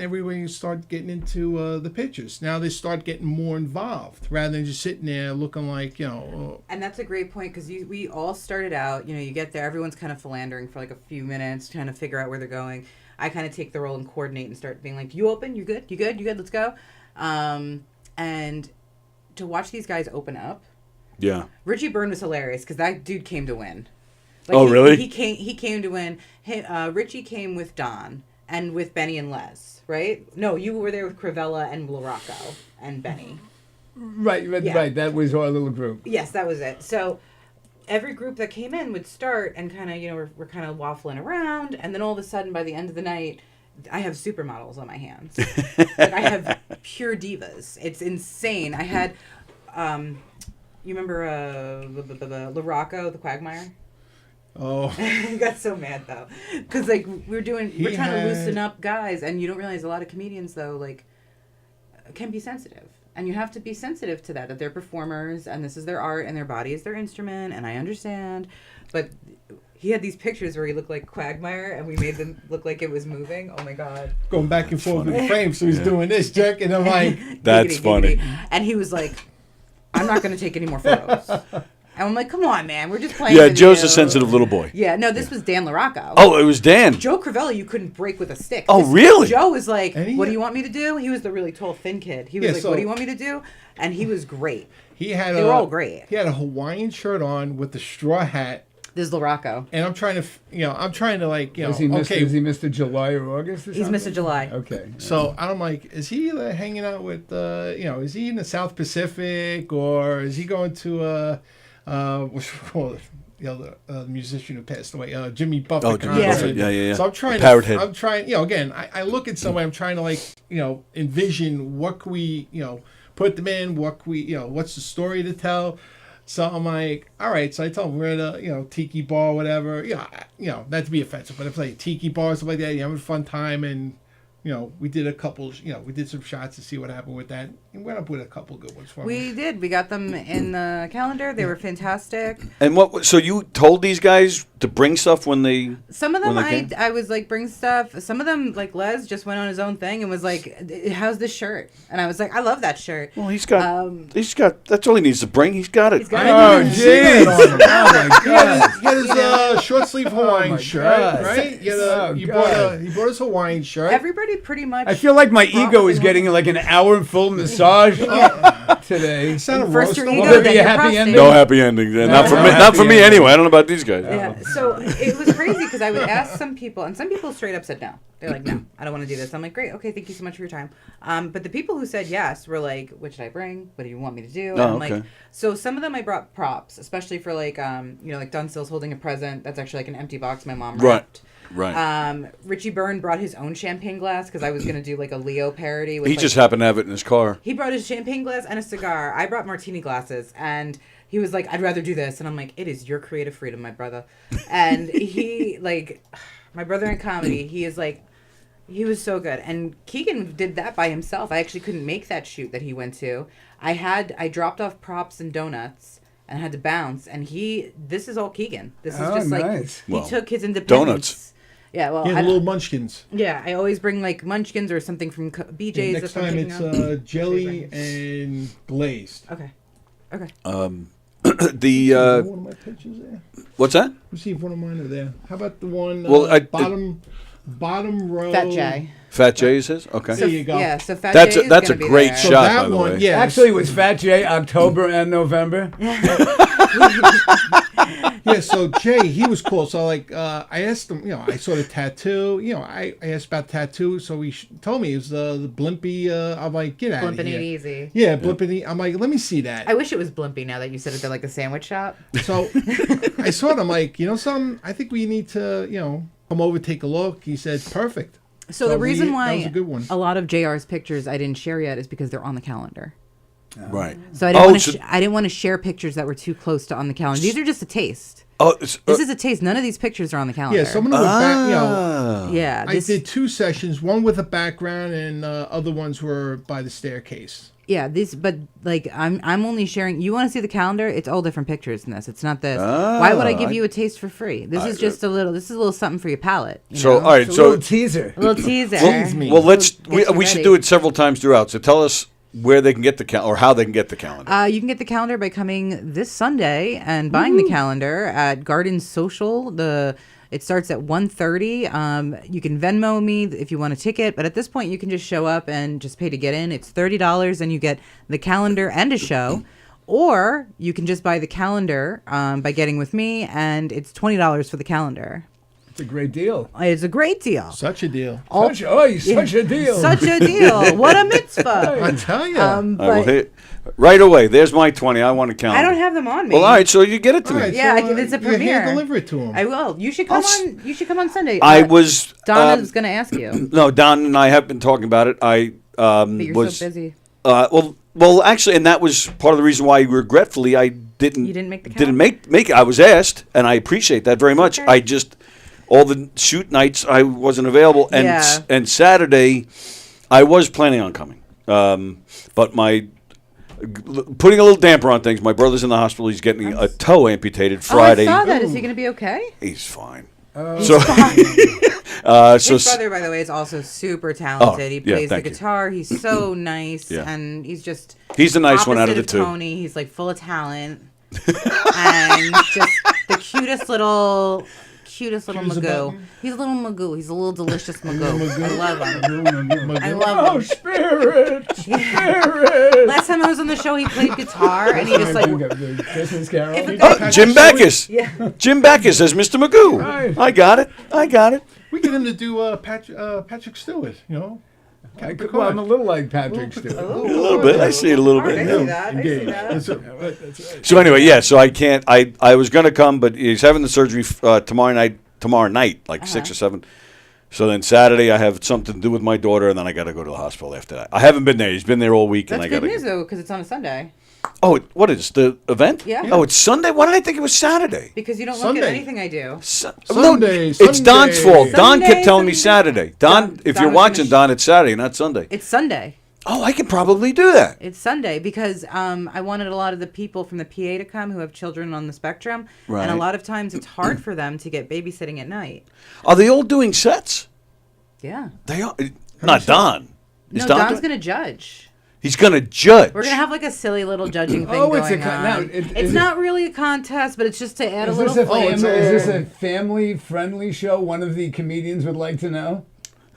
everybody start getting into the pictures. Now they start getting more involved rather than just sitting there looking like, you know. And that's a great point because we all started out, you know, you get there, everyone's kind of philandering for like a few minutes, trying to figure out where they're going. I kind of take the role and coordinate and start being like, "You open? You good? You good? You good? Let's go." And to watch these guys open up. Yeah. Richie Byrne was hilarious because that dude came to win. Oh, really? He came to win. Richie came with Don and with Benny and Les, right? No, you were there with Cravella and Larocco and Benny. Right. Yeah. Right. That was our little group. Yes, that was it. So every group that came in would start and kind of, you know, we're kind of waffling around. And then all of a sudden, by the end of the night, I have supermodels on my hands. Like, I have pure divas. It's insane. I had, you remember Larocco, the Quagmire? Oh. He got so mad though, because like we're trying to loosen up guys, and you don't realize a lot of comedians though like can be sensitive, and you have to be sensitive to that they're performers and this is their art and their body is their instrument, and I understand, but he had these pictures where he looked like Quagmire, and we made them look like it was moving. Oh my god! Going back and forth with the frame, so he's doing this jerk, and I'm like, "That's funny." And he was like, "I'm not going to take any more photos." And I'm like, "Come on, man, we're just playing." Yeah, with Joe's you. a sensitive little boy. Yeah, no, this was Dan Larocco. Oh, it was Dan. Joe Cravella, you couldn't break with a stick. Oh, really? Joe was like, And "What do you want me to do?" He was the really tall, thin kid. He was Yeah, like, so- "What do you want me to do?" And he was great. They were all great. He had a Hawaiian shirt on with the straw hat. This is Larocco. And I'm trying to like, you know, Is he okay. Is he Mr. July or August or He's something? Mr. July. Okay. So I'm like, is he hanging out with, you know, is he in the South Pacific, or is he going to, what's it called? the musician who passed away, Jimmy Buffett. Oh, Jimmy Buffett. Yeah. So I'm trying Parrot to, Head. I'm trying, again, I look at somebody, I'm trying to like, envision what can we, put them in, what can we, what's the story to tell. So I'm like, all right. So I told him we're at a, tiki bar, whatever. Not to be offensive, but I play tiki bar, stuff like that. Having a fun time, and we did a couple. We did some shots to see what happened with that. And went up with a couple good ones for me. We did. We got them in the calendar. They were fantastic. And what? So you told these guys to bring stuff when they? Some of them I was like, bring stuff. Some of them, like Les, just went on his own thing and was like, how's this shirt? And I was like, I love that shirt. Well, he's got. That's all he needs to bring. He's got it. Oh, jeez. Oh, my God. He had his short sleeve Hawaiian shirt, right? He brought his Hawaiian shirt. Everybody pretty much. I feel like my ego is getting like an hour full massage today. First your ego, Will there then be a your happy prostate. ending? No happy ending. Not for me. Not for me anyway. I don't know about these guys. Yeah, so it was crazy because I would ask some people, and some people straight up said no. They're like, no, I don't want to do this. I'm like, great, okay, thank you so much for your time. But the people who said yes were like, what should I bring? What do you want me to do? And I'm like, so some of them I brought props, especially for like, like Dunstill's holding a present. That's actually like an empty box my mom wrapped. Right. Richie Byrne brought his own champagne glass because I was going to do like a Leo parody. With, He just happened to have it in his car. He brought his champagne glass and a cigar. I brought martini glasses, and he was like, I'd rather do this. And I'm like, it is your creative freedom, my brother. And he, like, my brother in comedy, he is like, he was so good. And Keegan did that by himself. I actually couldn't make that shoot that he went to. I dropped off props and donuts and had to bounce. And this is all Keegan. This is just nice. like, he took his independence. Donuts. Yeah, well, he had little munchkins. Yeah, I always bring like munchkins or something from BJ's. Yeah, next time it's jelly and glazed. Okay. One of my pictures there. What's that? Let's see if one of mine are there. How about the one bottom row? Fat J. Fat J is his? Okay. There you go. Yeah, so Fat That's J is that's a gonna be great there. shot, So that by the one, way. yeah. Actually, it was Fat J, October and November. Yeah, so Jay, he was cool. So like, I asked him, I saw the tattoo. I asked about tattoo. So he told me it was the Blimpy. I'm like, get out of Blimping here. it easy. Yeah, Blimping. I'm like, let me see that. I wish it was Blimpy now that you said it. They're like a sandwich shop. So I saw it. I'm like, something. I think we need to, come over, take a look. He said, perfect. So the reason that why was a good one. a lot of JR's pictures I didn't share yet is because they're on the calendar. Right. So I didn't want to share pictures that were too close to on the calendar. These are just a taste. Oh, this is a taste. None of these pictures are on the calendar. Yeah, some of them were back, Yeah, I did 2 sessions, one with a background, and other ones were by the staircase. Yeah, but like I'm only sharing. You want to see the calendar? It's all different pictures in this. It's not this. Why would I give you a taste for free? This is just a little. This is a little something for your palate. So all right, a little teaser. A little teaser. Well, we should do it several times throughout. So tell us where they can get the calendar, or how they can get the calendar. You can get the calendar by coming this Sunday and buying the calendar at Garden Social. It starts at 1:30. You can Venmo me if you want a ticket, but at this point you can just show up and just pay to get in. It's $30 and you get the calendar and a show. Or you can just buy the calendar by getting with me, and it's $20 for the calendar. It's a great deal. It's a great deal. Such a deal. Such a deal. Such a deal. What a mitzvah. I tell you. Right away. There's my 20. I want a calendar. I don't have them on me. Well, all right. So you get it to me. Right, Yeah, so, it's a you premiere. hand deliver it to him. I will. You should come on. You should come on Sunday. I was. Donna's going to ask you. No, Don and I have been talking about it. I But you're was so busy. Well, actually, and that was part of the reason why, regretfully, I didn't. You didn't make the Didn't make it. I was asked, and I appreciate that very much. Okay. I just all the shoot nights I wasn't available, and Yeah. and Saturday I was planning on coming, but putting a little damper on things. My brother's in the hospital. He's getting a toe amputated Friday. Oh, I saw that. Is he going to be okay? He's fine. He's fine. His so brother, by the way, is also super talented. He yeah, plays the thank you. guitar. He's so nice, Yeah. and he's just He's the nice one out of the opposite two. Tony, he's like full of talent, and just the cutest little Choose a Magoo. button. He's a little Magoo. He's a little delicious Magoo. I love him. I Magoo. love him. Spirit! Last time I was on the show, he played guitar, and he just like Christmas Carol. Jim Backus. Yeah. Jim Backus as Mr. Magoo. Right. I got it. We get him to do Patrick Stewart, Well, I'm a little like Patrick Stewart. A little bit. I see it a little bit. I see that. I see that. That's right. So anyway, yeah. So I can't. I was gonna come, but he's having the surgery tomorrow night, like 6 or 7. So then Saturday I have something to do with my daughter, and then I got to go to the hospital after that. I haven't been there. He's been there all week, That's and I good got to. news though, because it's on a Sunday. Oh, what is the event? Yeah. Oh, it's Sunday. Why did I think it was Saturday? Because you don't look Sunday. at anything I do. Sunday. It's Don's fault. Don kept telling me Sunday. Saturday. Don, if Don you're was watching, gonna Don, it's Saturday, not Sunday. It's Sunday. Oh, I can probably do that. It's Sunday because I wanted a lot of the people from the PA to come who have children on the spectrum. Right. And a lot of times it's hard for them to get babysitting at night. Are they all doing sets? Yeah. They are. Not Don. Is No, Don Don's doing- going to judge. He's going to judge. We're going to have like a silly little judging thing Oh, going it's a on. now, It's not really a contest, but it's just to add a Is little this flavor. is this a family-friendly show? One of the comedians would like to know.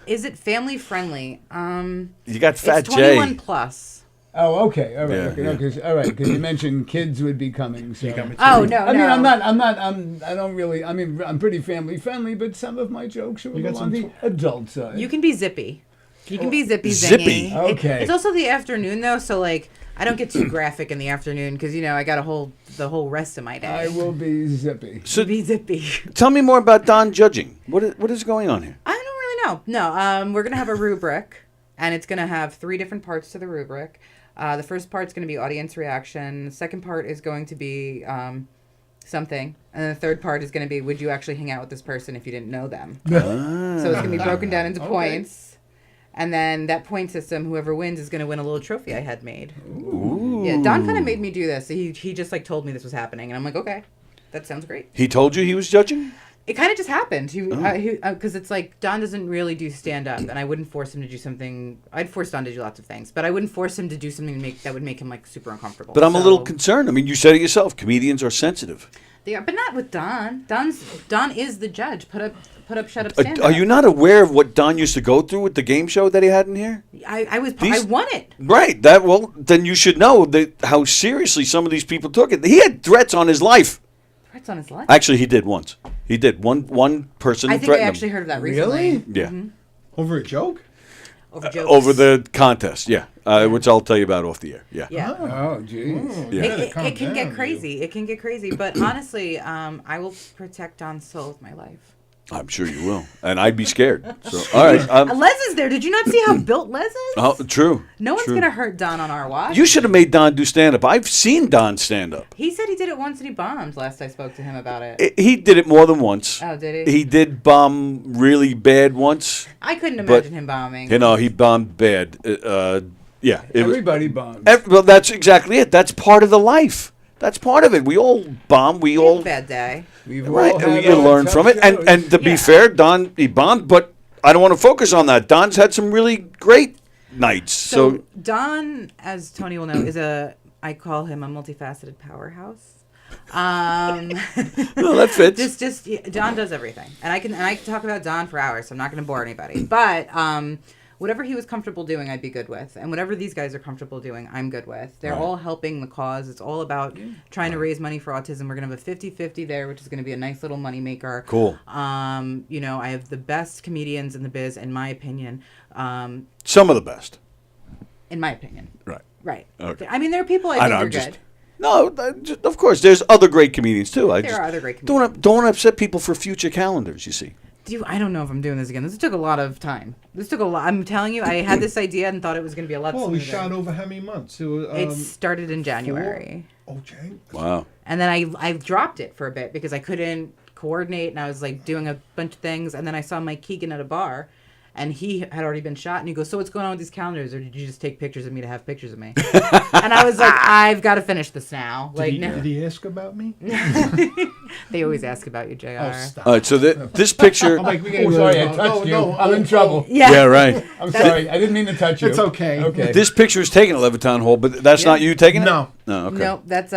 Is it family friendly? You got Fat it's 21 Jay. plus. Oh, okay, all right, Yeah, okay, yeah. no, because you mentioned kids would be coming. So. Oh no, I mean, no. I don't really. I mean, I'm pretty family friendly, but some of my jokes are a little on the adult side. You can be zippy. You can be zippy, Zippy? zingy. Okay. It's also the afternoon though, so like I don't get too graphic in the afternoon because I got the whole rest of my day. I will be zippy. So Be zippy. tell me more about Don judging. What is going on here? I don't really know. No, we're gonna have a rubric, and it's gonna have 3 different parts to the rubric. The first part's gonna be audience reaction. The second part is going to be something, and then the third part is gonna be would you actually hang out with this person if you didn't know them? So it's gonna be broken down into points. And then that point system, whoever wins is going to win a little trophy I had made. Ooh. Yeah, Don kind of made me do this. He just like told me this was happening, and I'm like, okay, that sounds great. He told you he was judging? It kind of just happened. Because it's like Don doesn't really do stand up, and I wouldn't force him to do something. I'd force Don to do lots of things, but I wouldn't force him to do something that would make him like super uncomfortable. But I'm a little concerned. I mean, you said it yourself. Comedians are sensitive. They are, but not with Don. Don is the judge. Put up, shut up, stand up. Are you not aware of what Don used to go through with the game show that he had in here? I won it. Right. Then you should know how seriously some of these people took it. He had threats on his life. Threats on his life? Actually, he did once. He did. One person I think threatened I actually him. heard of that recently. Really? Yeah. Over a joke? Over jokes. Over the contest, yeah. Which I'll tell you about off the air. Yeah. Yeah. Oh, jeez. Yeah. It can get crazy. It can get crazy. But honestly, I will protect Don's soul with my life. I'm sure you will. And I'd be scared. So, all right. Les is there. Did you not see how built Les is? Oh, true. No one's True. going to hurt Don on our watch. You should have made Don do stand-up. I've seen Don stand up. He said he did it once and he bombed last I spoke to him about it. He did it more than once. Oh, did he? He did bomb really bad once. I couldn't but, imagine him bombing. He bombed bad. Yeah. Everybody bombs. Well, that's exactly it. That's part of the life. That's part of it. We all bomb. We all. Bad day. We've Right. all had You our learn tough from it. shows. And to be fair, Don, he bombed, but I don't want to focus on that. Don's had some really great nights. So Don, as Tony will know, I call him a multifaceted powerhouse. Well, that fits. Don does everything, and I can talk about Don for hours. So I'm not going to bore anybody. But whatever he was comfortable doing, I'd be good with, and whatever these guys are comfortable doing, I'm good with. They're all helping the cause. It's all about trying to raise money for autism. We're going to have a 50-50 there, which is going to be a nice little money maker. Cool. I have the best comedians in the biz, in my opinion. Some of the best. In my opinion. Right. Okay. I mean, there are people I think are good. No, of course. There's other great comedians too. There are other great comedians. Don't upset people for future calendars. You see. I don't know if I'm doing this again. This took a lot of time. I'm telling you, I had this idea and thought it was going to be a lot Well, smoother. we shot over how many months? It started in January. 4? Oh, January. Wow. And then I dropped it for a bit because I couldn't coordinate and I was like doing a bunch of things. And then I saw Mike Keegan at a bar. And he had already been shot, and he goes, "So what's going on with these calendars, or did you just take pictures of me to have pictures of me?" And I was like, "I've got to finish this now." Did he ask about me? They always ask about you, JR. Oh, stop. All right, so this picture. I'm like, sorry, I touched you. I'm in trouble. Yeah, right. I'm sorry, I didn't mean to touch you. It's okay. Okay. This picture is taken at Levittown Hall, but that's not you taking it. No. No. Okay. No, that's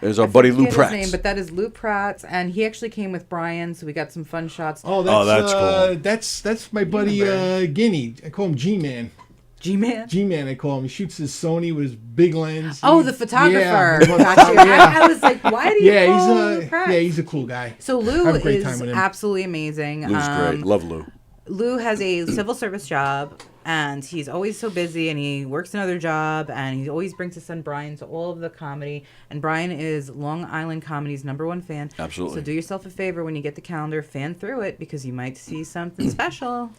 There's our buddy Lou Pratt's Pratt. name, but that is Lou Pratt, and he actually came with Brian, so we got some fun shots. Oh, that's cool. That's my buddy Guinea. I call him G-Man. G-Man? G-Man, I call him. He shoots his Sony with his big lens. Oh, the photographer. Yeah. Got you. I was like, why do you call Lou Pratt? he's a cool guy. So Lou Have a great time is with him. absolutely amazing. Lou's great. Love Lou. Lou has a civil service job. And he's always so busy, and he works another job, and he always brings his son Brian to all of the comedy. And Brian is Long Island Comedy's #1 fan. Absolutely. So do yourself a favor when you get the calendar, fan through it, because you might see something special.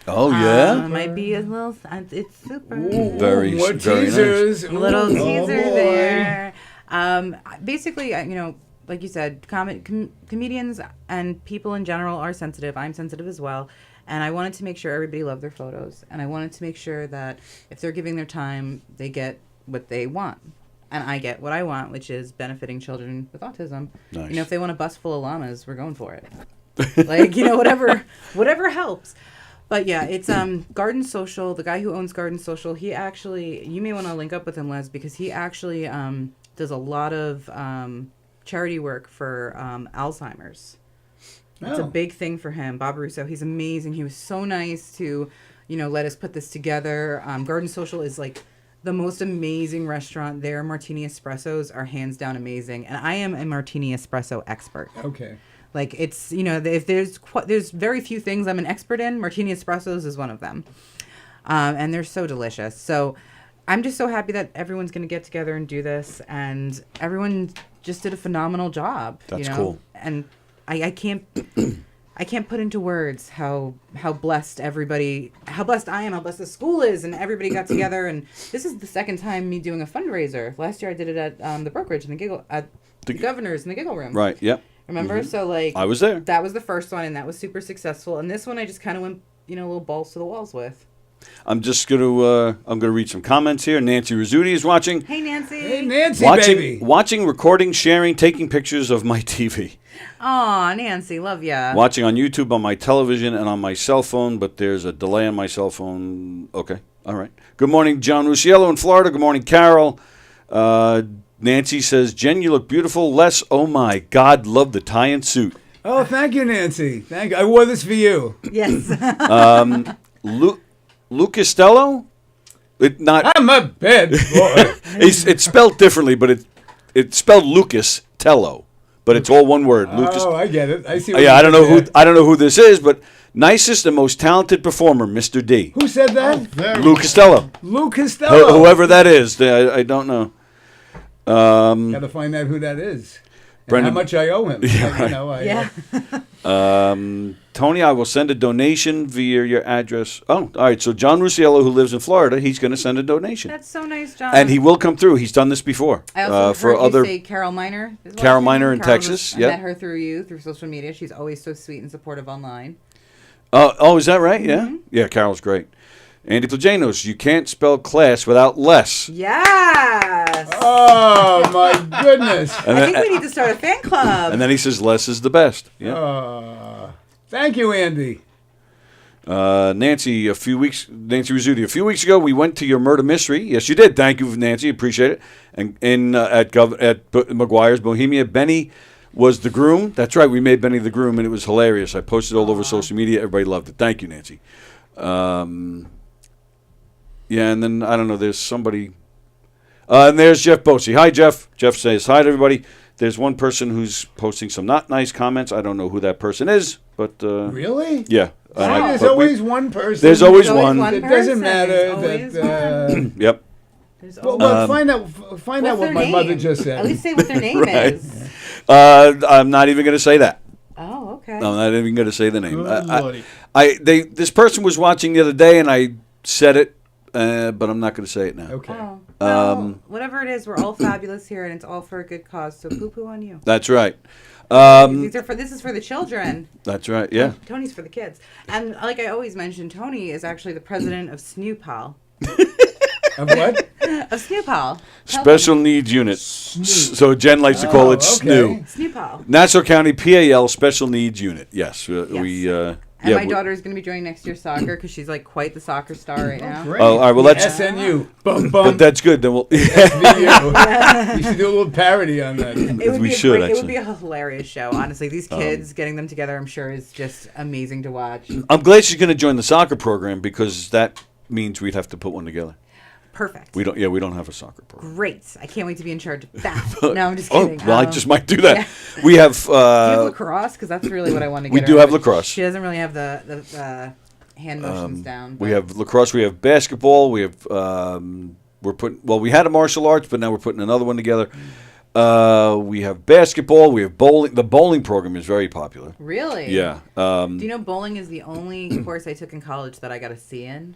Oh, yeah? It might be a little, it's super. Very, More very teasers. nice. A little Oh, teaser boy. there. Basically, like you said, comedians and people in general are sensitive. I'm sensitive as well. And I wanted to make sure everybody loved their photos. And I wanted to make sure that if they're giving their time, they get what they want. And I get what I want, which is benefiting children with autism. Nice. If they want a bus full of llamas, we're going for it. Whatever helps. But yeah, it's Garden Social. The guy who owns Garden Social, he actually, you may want to link up with him, Les, because he actually does a lot of charity work for Alzheimer's. It's a big thing for him. Bob Russo, he's amazing. He was so nice to, let us put this together. Garden Social is like the most amazing restaurant. Their martini espressos are hands down amazing. And I am a martini espresso expert. Okay. Like it's, if there's very few things I'm an expert in, martini espressos is one of them. And they're so delicious. So I'm just so happy that everyone's going to get together and do this. And everyone just did a phenomenal job. That's cool. And I can't put into words how blessed I am, how blessed the school is, and everybody got together. And this is the second time me doing a fundraiser. Last year I did it at the brokerage and the Governor's in the Giggle Room. Right. Yep. Remember? Mm-hmm. So I was there. That was the first one, and that was super successful. And this one I just kind of went, a little balls to the walls with. I'm just gonna read some comments here. Nancy Rizzuti is watching. Hey, Nancy. Hey, Nancy, baby. Watching, recording, sharing, taking pictures of my TV. Aw, Nancy, love ya. Watching on YouTube, on my television, and on my cell phone, but there's a delay on my cell phone. Okay, all right. Good morning, John Rusciello in Florida. Good morning, Carol. Nancy says, Jen, you look beautiful. Les, oh my God, love the tie and suit. Oh, thank you, Nancy. Thank you. I wore this for you. Yes. Lucastello? I'm a bad boy. It's spelled differently, but it's spelled Lucas Tello, but it's all one word. Lucas. Oh, I get it. I see. I don't know who this is, but nicest and most talented performer, Mr. D. Who said that? Lou Costello. Lou Costello. Whoever that is, I don't know. Got to find out who that is. Brendan, how much I owe him. Yeah. Tony, I will send a donation via your address. Oh, all right. So John Rusciello, who lives in Florida, he's going to send a donation. That's so nice, John. And he will come through. He's done this before. I also heard you say Carol Miner. Carol Miner in Texas. I met her through social media. She's always so sweet and supportive online. Oh, is that right? Yeah. Mm-hmm. Yeah, Carol's great. Andy Plajanos, you can't spell class without less. Yes. Oh, my goodness. I think we need to start a fan club. And then he says less is the best. Yeah. Thank you, Andy. Nancy Rizzuti, a few weeks ago, we went to your murder mystery. Yes, you did. Thank you, Nancy. Appreciate it. And at McGuire's Bohemia, Benny was the groom. That's right. We made Benny the groom, and it was hilarious. I posted it all over social media. Everybody loved it. Thank you, Nancy. Yeah, and then, I don't know, there's somebody. And there's Jeff Bosey. Hi, Jeff. Jeff says, hi to everybody. There's one person who's posting some not nice comments. I don't know who that person is, but... Really? Yeah. There's always one person. There's always one. It doesn't matter. Yep. Well, find out what my mother just said. At least say what their name is. I'm not even going to say that. Oh, okay. No, I'm not even going to say the name. Good this person was watching the other day, and I said it, but I'm not going to say it now. Okay. Oh. Well, whatever it is, we're all fabulous here, and it's all for a good cause. So poo-poo on you. That's right. This is for the children. That's right. Yeah. Tony's for the kids, and like I always mention, Tony is actually the president of SNUPAL. Of what? Of SNUPAL. Special Needs Unit. So Jen likes to call it SNU. SNUPAL. Nassau County PAL Special Needs Unit. Yes. And my daughter is going to be joining next year's soccer because she's like quite the soccer star right now. Great. Oh, all right. Well, that's SNU. Bum, but bum. that's good. Then we'll. You should do a little parody on that. It would be a hilarious show. Honestly, these kids getting them together, I'm sure, is just amazing to watch. I'm glad she's going to join the soccer program because that means we'd have to put one together. Perfect. We don't have a soccer program. Great. I can't wait to be in charge of that. No, I'm just kidding. I just might do that. Yeah. We have. Do you have lacrosse? Because that's really what I want to get We her do have into. lacrosse. She doesn't really have the hand motions down. We have lacrosse. We have basketball. We have we had a martial arts, but now we're putting another one together. We have basketball. We have bowling. The bowling program is very popular. Really? Yeah. Do you know bowling is the only course I took in college that I got a C in?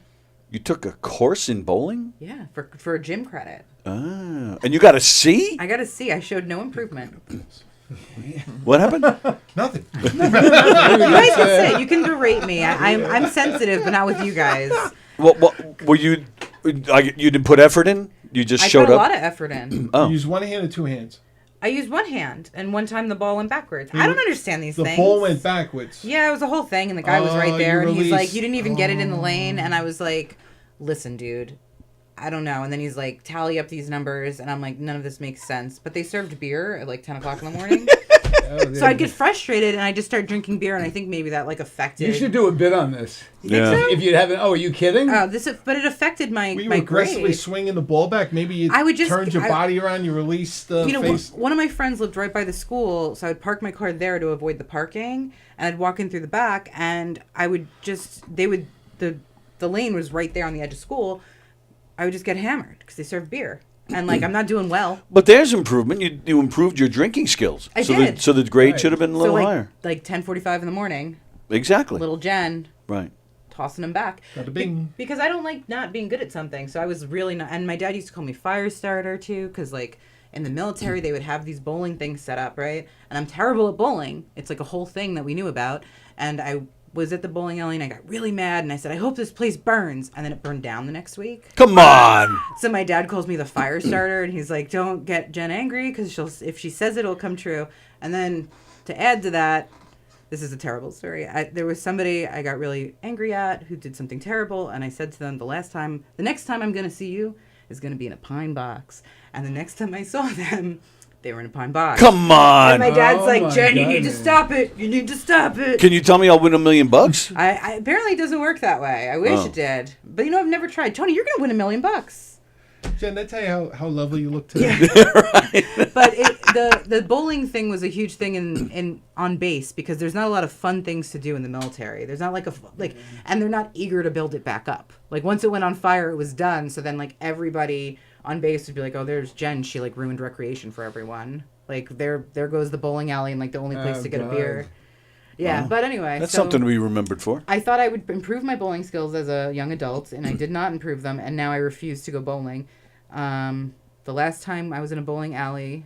You took a course in bowling? Yeah, for a gym credit. Ah, and you got a C? I got a C. I showed no improvement. What happened? Nothing. You guys can say, you can berate me. I'm sensitive, but not with you guys. Well, were you? You didn't put effort in. You just showed up. I put a lot of effort in. You use one hand or two hands? I used one hand, and one time the ball went backwards. I don't understand these things. The ball went backwards. Yeah, it was a whole thing, and the guy was right there, and he's released. like, "You didn't even get it in the lane," and I was like, "Listen, dude, I don't know." And then he's like, "Tally up these numbers," and I'm like, "None of this makes sense." But they served beer at like 10 o'clock in the morning. So I'd get frustrated, and I just start drinking beer, and I think maybe that like affected. You should do a bit on this. You think so? If you haven't, are you kidding? But it affected my Were you my aggressively grade. swinging the ball back? Maybe you turned your body around, you released the face. One of my friends lived right by the school, so I would park my car there to avoid the parking, and I'd walk in through the back, and I would just the lane was right there on the edge of school. I would just get hammered because they served beer. And, like, I'm not doing well. But there's improvement. You improved your drinking skills. I did. So the grade should have been a little higher. Like 10:45 in the morning. Exactly. Little Jen. Right. Tossing them back. Because I don't like not being good at something. So I was really not. And my dad used to call me fire starter, too. Because, like, in the military, they would have these bowling things set up, right? And I'm terrible at bowling. It's like a whole thing that we knew about. And I was at the bowling alley and I got really mad and I said, I hope this place burns. And then it burned down the next week. Come on. So my dad calls me the fire starter and he's like, don't get Jen angry because if she says it, it'll come true. And then to add to that, this is a terrible story. There was somebody I got really angry at who did something terrible. And I said to them, the next time I'm going to see you is going to be in a pine box. And the next time I saw them, they were in a pine box. Come on. And my dad's like, Jen, you need to stop it. You need to stop it. Can you tell me I'll win $1 million? I apparently it doesn't work that way. I wish it did. But I've never tried. Tony, you're going to win $1 million. Jen, did I tell you how lovely you look today? Yeah. Right. But the bowling thing was a huge thing in on base because there's not a lot of fun things to do in the military. There's not and they're not eager to build it back up. Like once it went on fire, it was done. So then like everybody on base would be like, oh, there's Jen. She like ruined recreation for everyone. Like there goes the bowling alley and like the only place to get a beer. Yeah, but anyway. That's something to be remembered for. I thought I would improve my bowling skills as a young adult, and I did not improve them, and now I refuse to go bowling. The last time I was in a bowling alley...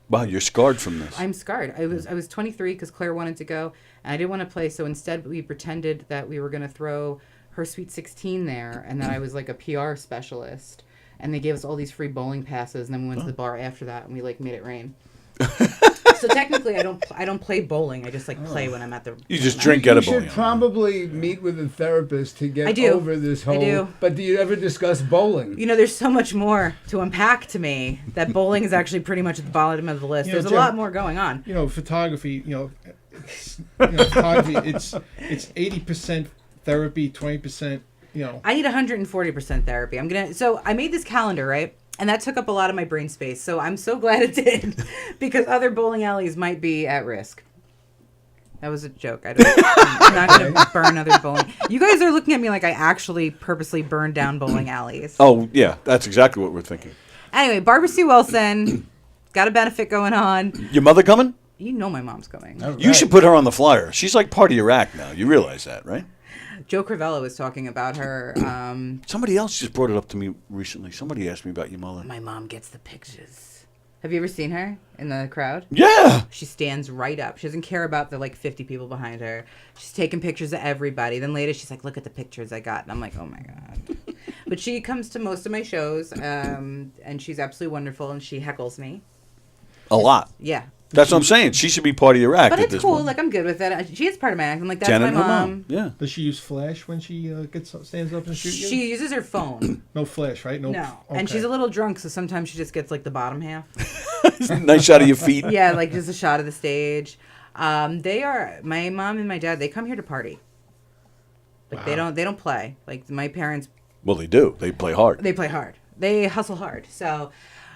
Wow, you're scarred from this. I'm scarred. I was 23 because Claire wanted to go, and I didn't want to play, so instead we pretended that we were going to throw her Sweet 16 there, and that I was like a PR specialist. And they gave us all these free bowling passes, and then we went to the bar after that, and we like made it rain. So technically, I don't play bowling. I just like play when I'm at the. You just drink at a bowling. You should probably meet with a therapist to get over this whole. I do. But do you ever discuss bowling? There's so much more to unpack to me that bowling is actually pretty much at the bottom of the list. There's a lot more going on. Photography. Photography. It's 80% therapy, 20%. I need 140% therapy. So I made this calendar, right? And that took up a lot of my brain space. So I'm so glad it did because other bowling alleys might be at risk. That was a joke. I'm not going to burn other bowling. You guys are looking at me like I actually purposely burned down bowling alleys. Oh, yeah. That's exactly what we're thinking. Anyway, Barbara C. Wilson, got a benefit going on. Your mother coming? You know my mom's coming. Right. You should put her on the flyer. She's like part of your act now. You realize that, right? Joe Crivello was talking about her. Somebody else just brought it up to me recently. Somebody asked me about your mother. My mom gets the pictures. Have you ever seen her in the crowd? Yeah. She stands right up. She doesn't care about the 50 people behind her. She's taking pictures of everybody. Then later she's like, look at the pictures I got. And I'm like, oh my God. But she comes to most of my shows, and she's absolutely wonderful, and she heckles me. A lot. Yeah. That's what I'm saying. She should be part of your act. But at it's this cool. point. Like, I'm good with it. She is part of my act. I'm like, that's Janet my and her mom. Yeah. Does she use flash when she stands up and shoots you? She uses her phone. No flash, right? No. Okay. And she's a little drunk, so sometimes she just gets the bottom half. Nice shot of your feet. Yeah, just a shot of the stage. My mom and my dad, they come here to party. They don't play. Like my parents. Well, they do. They play hard. They play hard. They hustle hard. So,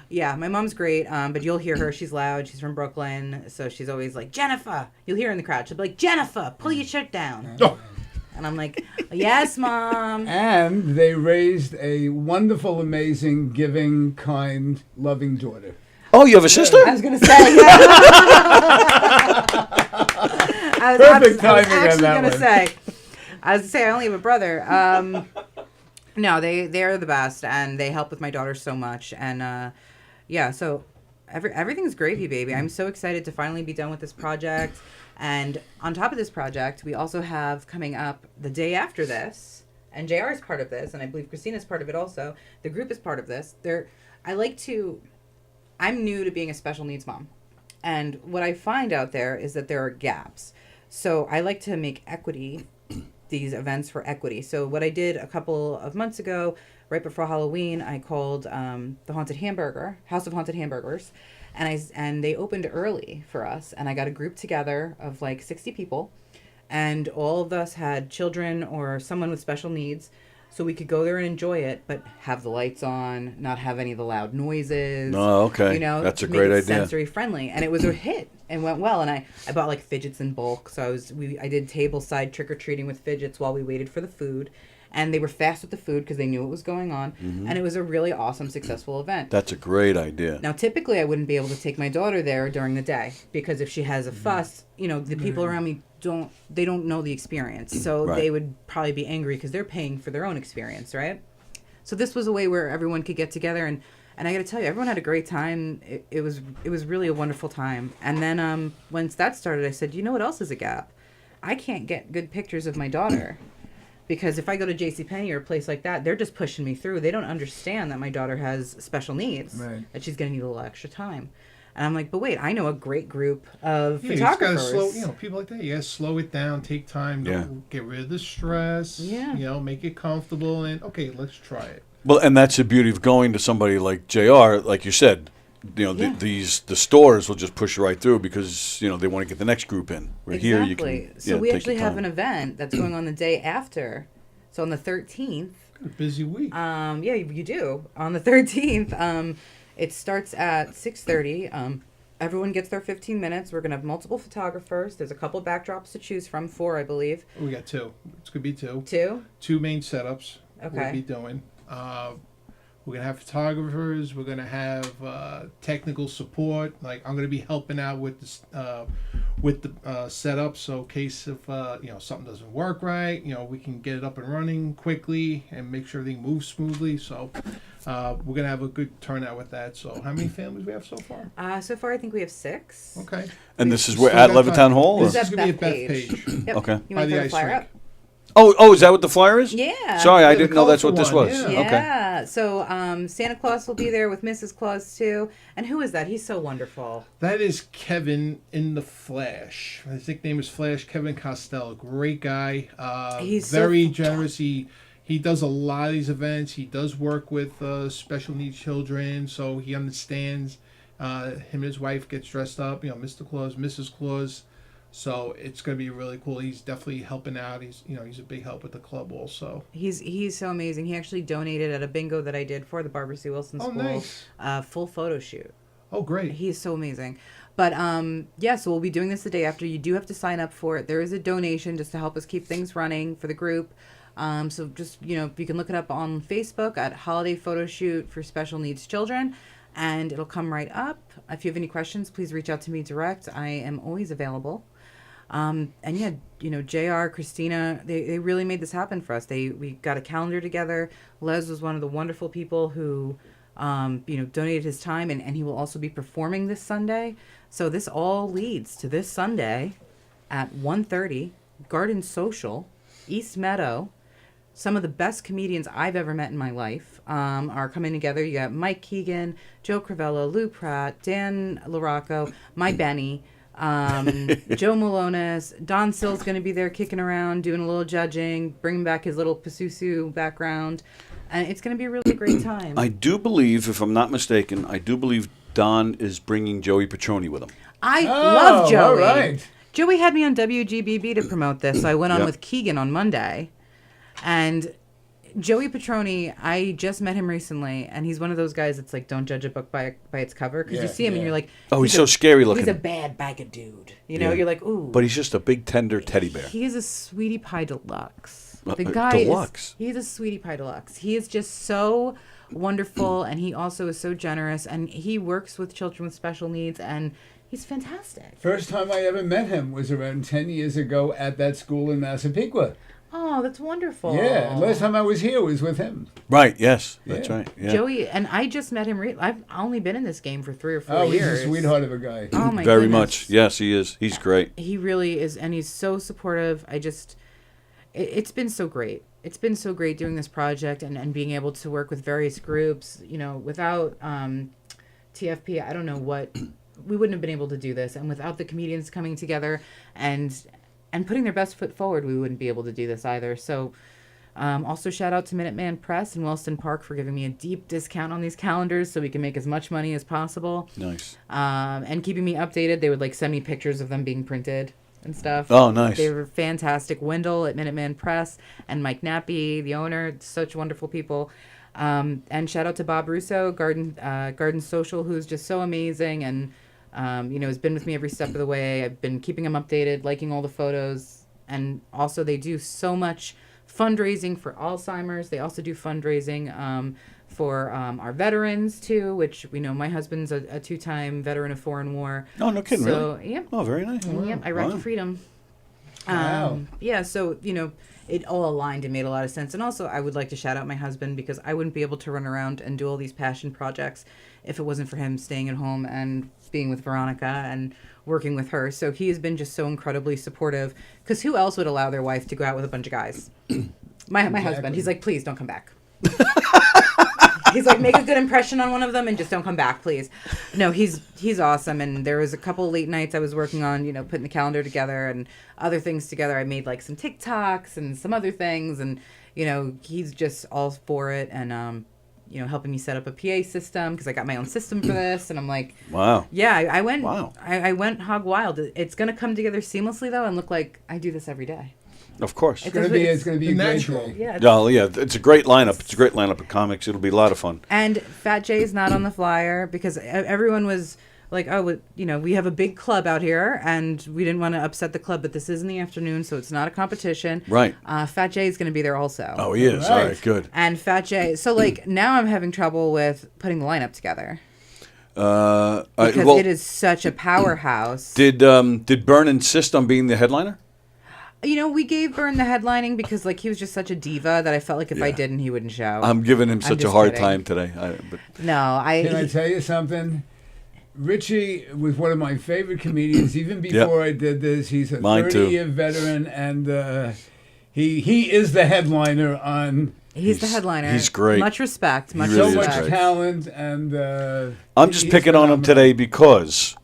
yeah, my mom's great. But you'll hear her. She's loud. She's from Brooklyn, so she's always like Jennifer. You'll hear her in the crowd. She'll be like Jennifer, pull your shirt down. Oh. And I'm like, yes, Mom. And they raised a wonderful, amazing, giving, kind, loving daughter. Oh, you have a sister? I was going to say, yeah. Perfect timing on that going to say. I was going to say, I only have a brother. No, they're the best, and they help with my daughter so much. And, yeah, so everything's gravy, baby. I'm so excited to finally be done with this project. And on top of this project, we also have coming up the day after this, and JR is part of this, and I believe Christina's part of it also. The group is part of this. I'm new to being a special needs mom. And what I find out there is that there are gaps. So I like to make these events for equity. So what I did a couple of months ago, right before Halloween, I called the House of Haunted Hamburgers. And they opened early for us, and I got a group together of like 60 people, and all of us had children or someone with special needs, so we could go there and enjoy it, but have the lights on, not have any of the loud noises. Oh, okay. You know, that's a make great it idea. Sensory friendly, and it was a hit and went well. And I bought like fidgets in bulk, so I did tableside trick or treating with fidgets while we waited for the food. And they were fast with the food because they knew what was going on. Mm-hmm. And it was a really awesome, successful event. That's a great idea. Now, typically, I wouldn't be able to take my daughter there during the day because if she has a fuss, the people around me don't know the experience. So they would probably be angry because they're paying for their own experience, right? So this was a way where everyone could get together. And I got to tell you, everyone had a great time. It was really a wonderful time. And then once that started, I said, you know what else is a gap? I can't get good pictures of my daughter. Because if I go to JCPenney or a place like that, they're just pushing me through. They don't understand that my daughter has special needs, that she's going to need a little extra time. And I'm like, but wait, I know a great group of photographers. You just gotta people like that. You gotta slow it down, take time, get rid of the stress. Yeah. Make it comfortable, and okay, let's try it. Well, and that's the beauty of going to somebody like JR, like you said. The stores will just push you right through because they want to get the next group in. Here you can. So we actually have an event that's going on the day after. So on the 13th. A busy week. Yeah, you do. On the 13th, it starts at 6:30. Everyone gets their 15 minutes. We're gonna have multiple photographers. There's a couple backdrops to choose from. 4, I believe. We got 2. It's gonna be 2. 2. 2 main setups. Okay. We'll be doing. We're going to have photographers. We're going to have technical support. Like I'm going to be helping out with the setup. So in case if something doesn't work right, we can get it up and running quickly and make sure everything moves smoothly. So we're going to have a good turnout with that. So how many families we have so far? So far I think we have 6. Okay. And this is where at Levittown Hall? This is going to be at Beth Page. Yep. Okay. You want to throw the flyer up? Oh, is that what the flyer is? Yeah. Sorry, I didn't know that's what this was. Yeah. Okay. So Santa Claus will be there with Mrs. Claus too. And who is that? He's so wonderful. That is Kevin in the Flash. His nickname is Flash. Kevin Costello. Great guy. He's very generous. He does a lot of these events. He does work with special needs children, so he understands. Him and his wife gets dressed up. Mr. Claus, Mrs. Claus. So it's going to be really cool. He's definitely helping out. He's a big help with the club also. He's so amazing. He actually donated at a bingo that I did for the Barbara C. Wilson School. Nice. Full photo shoot. Oh, great. He's so amazing. But so we'll be doing this the day after. You do have to sign up for it. There is a donation just to help us keep things running for the group. So just, you can look it up on Facebook at Holiday Photo Shoot for Special Needs Children. And it'll come right up. If you have any questions, please reach out to me direct. I am always available. JR, Christina, they really made this happen for us. We got a calendar together. Les was one of the wonderful people who, donated his time, and he will also be performing this Sunday. So this all leads to this Sunday at 1:30, Garden Social, East Meadow. Some of the best comedians I've ever met in my life are coming together. You got Mike Keegan, Joe Crivello, Lou Pratt, Dan LaRocco, my Benny, Joe Malonis. Don Sill's going to be there kicking around, doing a little judging, bringing back his little Pasusu background. And it's going to be a really great time. I do believe, if I'm not mistaken, Don is bringing Joey Petroni with him. I love Joey. All right. Joey had me on WGBB to promote this, so I went on with Keegan on Monday. And Joey Petroni, I just met him recently, and he's one of those guys that's like, don't judge a book by its cover, because you see him and you're like, oh, he's so scary looking. He's a bad bag of dude. You know, you're like, ooh. But he's just a big, tender teddy bear. He is a sweetie pie deluxe. The guy deluxe. He's a sweetie pie deluxe. He is just so wonderful, and he also is so generous, and he works with children with special needs, and he's fantastic. First time I ever met him was around 10 years ago at that school in Massapequa. Oh, that's wonderful. Yeah, last time I was here was with him. Right, yes, that's right. Yeah. Joey, and I just met him. I've only been in this game for 3 or 4 years. years. He's a sweetheart of a guy. Oh, my Very goodness. much. Yes, he is. He's great. He really is, and he's so supportive. It's been so great. It's been so great doing this project and being able to work with various groups. You know, without TFP, I don't know what... we wouldn't have been able to do this, and without the comedians coming together and putting their best foot forward, we wouldn't be able to do this either. So also shout out to Minuteman Press in Wellston Park for giving me a deep discount on these calendars so we can make as much money as possible. Nice. And keeping me updated. They would like send me pictures of them being printed and stuff. Oh, nice. They were fantastic. Wendell at Minuteman Press and Mike Nappy, the owner, such wonderful people. And shout out to Bob Russo, Garden Social, who's just so amazing and has been with me every step of the way. I've been keeping him updated, liking all the photos. And also they do so much fundraising for Alzheimer's. They also do fundraising for our veterans, too, which we know my husband's a 2-time veteran of foreign war. Oh, no kidding, really? Yeah. Oh, very nice. Yep, Iraqi freedom. Wow. Yeah, so, it all aligned and made a lot of sense. And also, I would like to shout out my husband because I wouldn't be able to run around and do all these passion projects if it wasn't for him staying at home and being with Veronica and working with her. So he has been just so incredibly supportive because who else would allow their wife to go out with a bunch of guys? My husband. He's like, please don't come back. He's like, make a good impression on one of them and just don't come back, please. No, he's awesome. And there was a couple late nights I was working on, putting the calendar together and other things together. I made like some TikToks and some other things. And, he's just all for it. And, helping me set up a PA system because I got my own system for this. And I'm like, wow. Yeah, I went, wow. I went hog wild. It's going to come together seamlessly, though, and look like I do this every day. Of course. It's going to be a great show. Yeah. It's a great lineup. It's a great lineup of comics. It'll be a lot of fun. And Fat Jay's not on the flyer because everyone was like, oh, we have a big club out here and we didn't want to upset the club, but this is in the afternoon, so it's not a competition. Right. Fat Jay's going to be there also. Oh, he is. All right, good. And Fat Jay. So, now I'm having trouble with putting the lineup together. Because it is such a powerhouse. Did Byrne insist on being the headliner? We gave Byrne the headlining because, he was just such a diva that I felt like if I didn't, he wouldn't show. I'm giving him such a hard time today. Can I tell you something? Richie was one of my favorite comedians. Even before I did this, he's a 30-year veteran, and he is the headliner on... He's the headliner. He's great. Much respect. Much so respect. much talent, and... I'm just picking on him today because...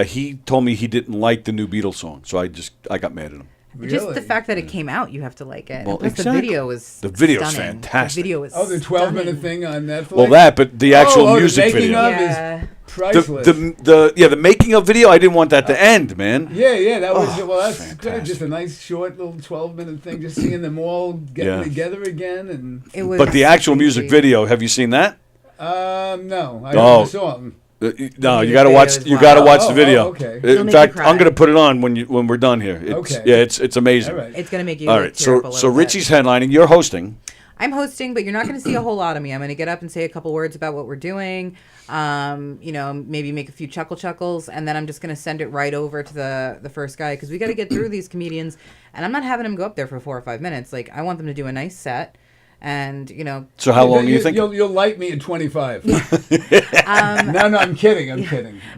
he told me he didn't like the new Beatles song, so I got mad at him. Really? Just the fact that it came out, you have to like it. Well, Plus exactly. the video was The video's stunning. fantastic. The video is the 12-minute thing on Netflix? Well, but the actual music the making video. of is priceless. The making of video, I didn't want that to end, man. Yeah, that was that's fantastic. good. Just a nice short little 12-minute thing, just seeing them all getting together again, and it was. But the actual music video, have you seen that? No, I never saw them. No, you got to watch. You got to watch the video. Okay. In fact, I'm going to put it on when we're done here. Okay. Yeah, it's amazing. All right. It's going to make you. All right. So Richie's headlining. You're hosting. I'm hosting, but you're not going to see a whole lot of me. I'm going to get up and say a couple words about what we're doing. Maybe make a few chuckles, and then I'm just going to send it right over to the first guy because we got to get through these comedians, and I'm not having them go up there for 4 or 5 minutes. I want them to do a nice set. And So how long do you think? You'll light me at 25. No, I'm kidding.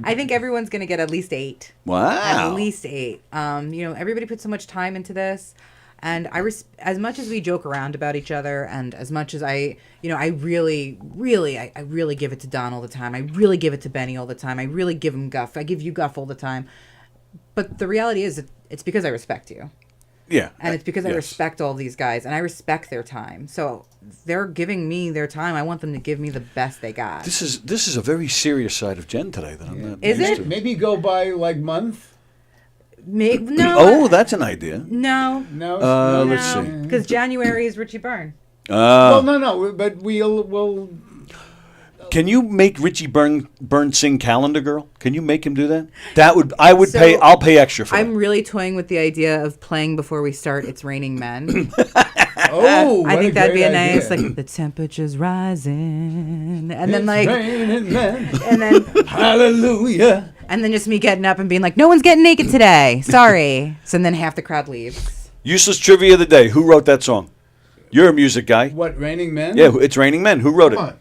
I think everyone's going to get at least 8. Wow. At least 8. Everybody put so much time into this, and as much as we joke around about each other, and as much as I really give it to Don all the time. I really give it to Benny all the time. I really give him guff. I give you guff all the time. But the reality is, it's because I respect you. Yeah. And it's because I respect all these guys, and I respect their time. So they're giving me their time. I want them to give me the best they got. This is a very serious side of Jen today that I'm not Is used it? to. Maybe go by month. No. Oh, that's an idea. No. No. Let's see. Because January is Richie Byrne. Well, no, but we'll. Can you make Richie Byrne sing Calendar Girl? Can you make him do that? I would So, pay. I'll pay extra for I'm that. really toying with the idea of playing before we start It's Raining Men. Oh, I what think that'd be a great nice, idea. like, the temperature's rising. And then, It's like, raining men. and then, Hallelujah. and then just me getting up and being like, no one's getting naked today. Sorry. So then half the crowd leaves. Useless trivia of the day. Who wrote that song? You're a music guy. What, Raining Men? Yeah, It's Raining Men. Who wrote it? Come on.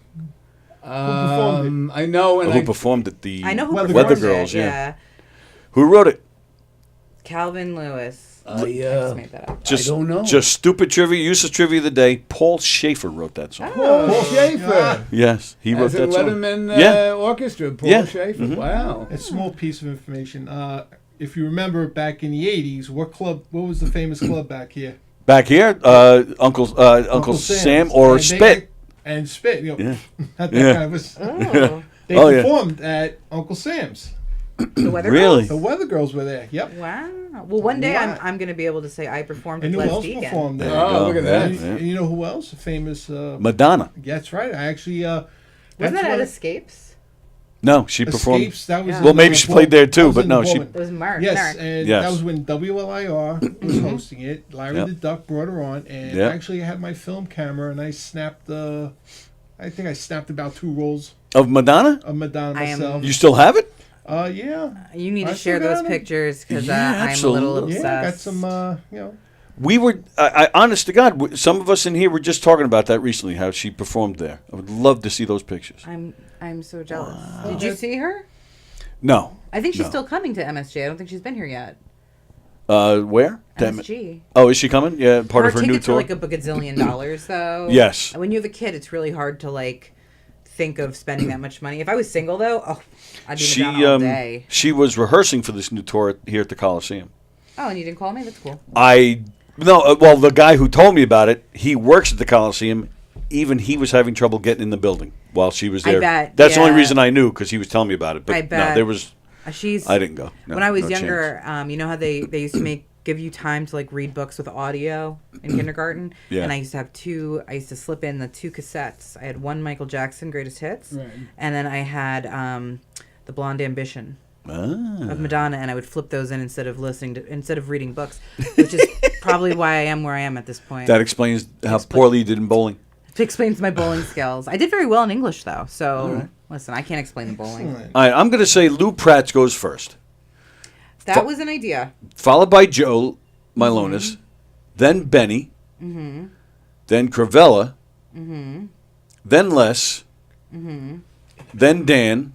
performed I know. And Who performed it? The I know who Weather performed Weather it, Girls. yeah. Who wrote it? Calvin Lewis. I I just made that up. Just, don't know. Just stupid trivia. Useless trivia of the day. Paul Schaefer wrote that song. Paul Schaefer. Yes, he wrote As in that song. Letterman Orchestra. Paul Yeah. Schaefer. Mhm. Wow. A small piece of information. If you remember back in the 80s, what was the famous club back here? Back here, Uncle Sam Sam's. or And Spit. And Spit, you know. Yeah. Not that Yeah. kind of Oh. They Oh, yeah. performed at Uncle Sam's. The Weather Really? The Weather Girls were there. Yep. Wow. Well, one day Wow. I'm going to be able to say I performed And with who Les else Degen. performed there? There you go. look at that. Yeah. And you know who else? A famous. Madonna. That's right. I actually. Wasn't that's that at what- Escapes? No, she performed. Escapes. That was. Yeah. in Well, maybe the she played there too, that was but in no, the she. Pullman. It was Mark. Yes, Mark. and Yes. that was when WLIR was hosting it. Larry Yep. the Duck brought her on, and Yep. actually I had my film camera, and I snapped I think I snapped about 2 rolls Of Madonna? of Madonna I am- myself. You still have it? Yeah. You need I to share still those got 'em. pictures because Yeah, I'm a absolutely. little obsessed. Yeah, I got some. You know. We were, honest to God, some of us in here were just talking about that recently, how she performed there. I would love to see those pictures. I'm so jealous. Did you see her? No. I think she's No. still coming to MSG. I don't think she's been here yet. Where? Damn it. MSG. Oh, is she coming? Yeah, part of her new tickets are tour. like a gazillion dollars, though. Yes. And when you have a kid, it's really hard to like think of spending that much money. If I was single, though, I'd be Madonna all day. She was rehearsing for this new tour here at the Coliseum. Oh, and you didn't call me? That's cool. Well, the guy who told me about it, he works at the Coliseum. Even he was having trouble getting in the building while she was there. bet, That's the only yeah. reason I knew, because he was telling me about it. But I no, bet. there was. She's. I didn't go. No, when I was no younger, chance. you know how they used to give you time to like read books with audio in kindergarten. Yeah. And I used to have two. I used to slip in the 2 cassettes. I had one Michael Jackson Greatest Hits, Right. and then I had the Blonde Ambition of Madonna, and I would flip those in instead of reading books, which is probably why I am where I am at this point. That explains how poorly you did in bowling. It explains my bowling skills. I did very well in English though, so listen, I can't explain the bowling. Excellent. All right, I'm going to say Lou Pratz goes first, That was an idea. followed by Joe Milonis, then Benny, then Cravella, then Les, then Dan,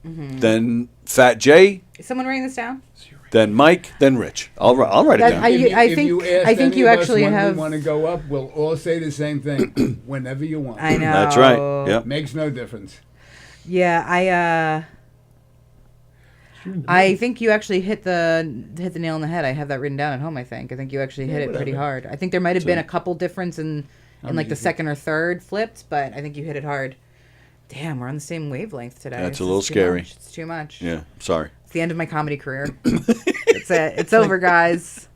then Fat Jay, Is someone writing this down? then Mike, then Rich. I'll write it That- down. If think you any of us actually when have- we want to go up, we'll all say the same thing. Whenever you want. I know. That's right. Yep. Makes no difference. Yeah, I think you actually hit the nail on the head. I have that written down at home. I think you actually hit it pretty hard. I think there might have been a couple difference in like the second or third flipped, but I think you hit it hard. Damn, we're on the same wavelength today. That's a This little is too scary. much. It's too much. Yeah, sorry. It's the end of my comedy career. It's it. It's over, guys.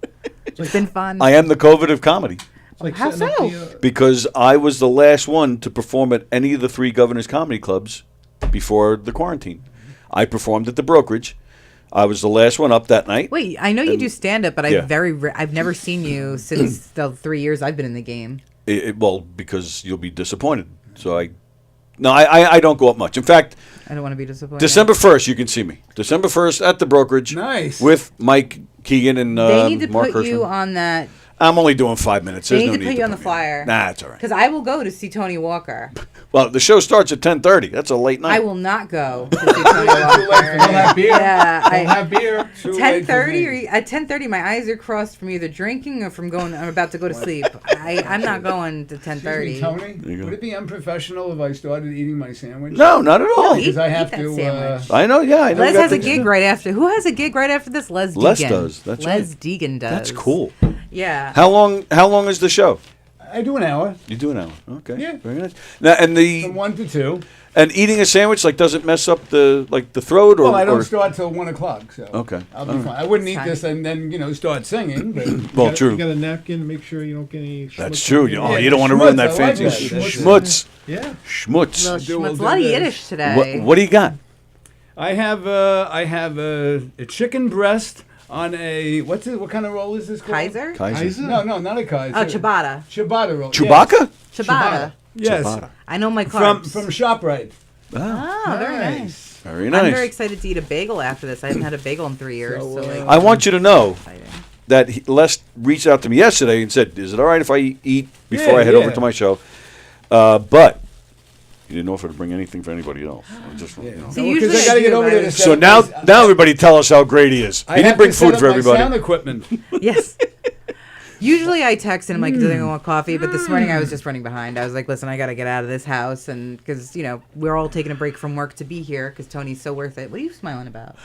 It's been fun. I am the COVID of comedy It's like How setting up so? the, because I was the last one to perform at any of the 3 Governors Comedy Clubs before the quarantine. I performed at the Brokerage. I was the last one up that night. Wait, I know you do stand up, but yeah. I've never seen you since the 3 years I've been in the game. Well, because you'll be disappointed. So I don't go up much. In fact, I don't want to be disappointed. December 1st, you can see me. December 1st at the Brokerage. Nice. With Mike Keegan and They need to Mark put you Hirschman. on that. I'm only doing 5 minutes. They There's need no to need put you on the me flyer. Nah, it's all right. Because I will go to see Tony Walker. Well, the show starts at 10:30. That's a late night. I will not go to see Tony Walker. We'll have beer. Yeah, We'll have beer. 10:30 or at 10:30, my eyes are crossed from either drinking or from going. I'm about to go to sleep. I'm not going to Excuse 10:30. me, Tony, you go. would it be unprofessional if I started eating my sandwich? No, not at all. Because I have eat that to. sandwich. I know, yeah. I know Les you got has a the- gig right after. Who has a gig right after this? Les Degen. Les does, that's Les right. Degen does. That's cool. Yeah. How long is the show? I do an hour You do an hour. Okay. Yeah. Very nice. Now, and from 1 to 2. And eating a sandwich doesn't mess up the throat, or Well, I don't or- start till 1 o'clock, so Okay. I'll be fine. I wouldn't eat this and then start singing. But Well, You true. got a napkin to make sure you don't get any. That's schmutz true. on You, your- you don't want to ruin schmutz, that I like fancy that. schmutz. Yeah. Schmutz. Little do- we'll schmutz. do A lot of this. Yiddish today. What do you got? I have a chicken breast on a what kind of roll is this called? Kaiser? Kaiser? No, not a Kaiser. Oh, ciabatta. Ciabatta roll. Chewbacca? Ciabatta. Yes. Ciabatta. I know my From carbs. ShopRite. Oh, very nice. Very nice. I'm very excited to eat a bagel after this. I haven't had a bagel in 3 years. So, like, I want you to know exciting. that Les reached out to me yesterday and said, "Is it all right if I eat before I head over to my show?" But he didn't offer to bring anything for anybody else. So Because usually I got to do, get over but- there to So set now up everybody tell us how great he is. I He have didn't bring to set food up for my everybody. sound equipment. Yes. Usually I text and I'm like, do they want coffee? But this morning I was just running behind. I was like, listen, I got to get out of this house. And because, we're all taking a break from work to be here because Tony's so worth it. What are you smiling about?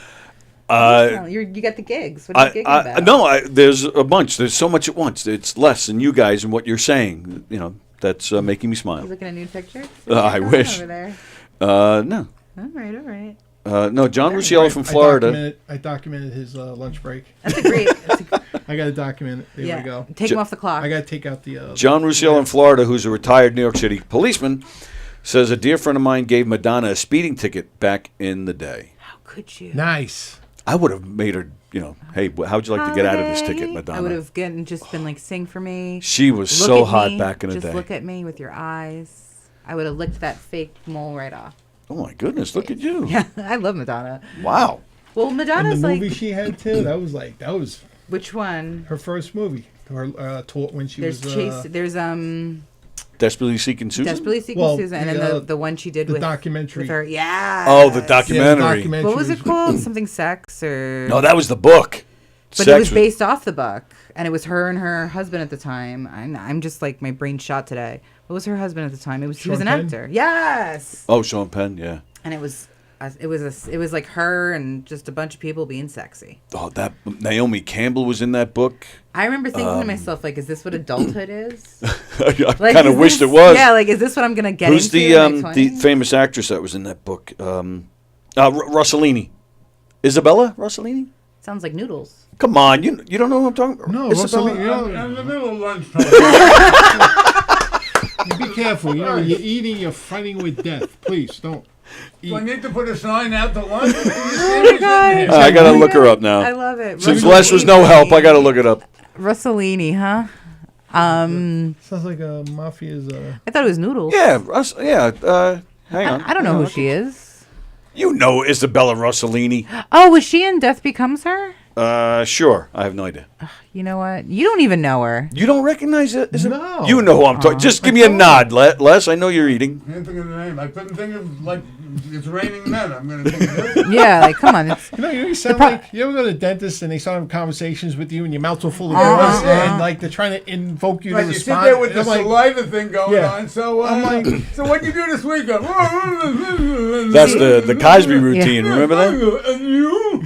You got the gigs. What are you gigging about? No, there's a bunch. There's so much at once. It's less than you guys and what you're saying. That's making me smile. You looking at nude pictures? I wish. Over there. No. All right. No, John Rusciello from Florida. I documented his lunch break. That's a great. I got to document it. There we go. Take him off the clock. I got to take out the. John Rusciello in Florida, who's a retired New York City policeman, says a dear friend of mine gave Madonna a speeding ticket back in the day. How could you? Nice. I would have made her, hey, how would you like to get out of this ticket, Madonna? I would have just been like, sing for me. She was Look so at hot me. back in the Just day. look at me with your eyes. I would have licked that fake mole right off. Oh my goodness, look at you. Yeah, I love Madonna. Wow. Well, Madonna's And the movie like. she had too. That was Which one? her first movie. Her when she There's was. Chase. There's Desperately Seeking Susan? Desperately Seeking Well, Susan, and the, then the one she did the with documentary. with her. Yeah. Oh, the documentary. What was it called? Something sex or? No, that was the book. But it was based off the book, and it was her and her husband at the time. I'm just like my brain shot today. What was her husband at the time? He was an Sean Penn? actor. Yes. Oh, Sean Penn, yeah. And it was like her and just a bunch of people being sexy. Oh, that Naomi Campbell was in that book. I remember thinking to myself, like, is this what adulthood is? I Like, kind of is wished this- it was. Yeah, like, is this what I'm gonna get Who's into in my the 20s? famous actress that was in that book? Rossellini. Isabella Rossellini? Sounds like noodles. Come on, you don't know who I'm talking about? No, Isabella? Rossellini. I'm in the middle of lunchtime. Be careful. When you're eating, you're fighting with death. Please don't. Do I need to put a sign out to lunch? Oh my God. I gotta look her up now. I love it. Since Les was no help, I gotta look it up. Rossellini, huh? Sounds like a mafia's. I thought it was noodles. Yeah, hang on. I don't know who she is. You know Isabella Rossellini. Oh, was she in Death Becomes Her? Sure. I have no idea. You know what? You don't even know her. You don't recognize it? No. You know who I'm talking. Just give me a nod, Les. I know you're eating. I can't think of the name. I couldn't think of, like, it's raining men. I'm going to think of this. Yeah, like, come on. It's, You sound like you ever go to the dentist and they start having conversations with you and your mouth's all full of words and like they're trying to invoke you Like, to you sit respond. there with And the I'm like, saliva thing going Yeah. on. So, I'm like- so what you do this weekend? That's the Cosby routine. Remember that? And you?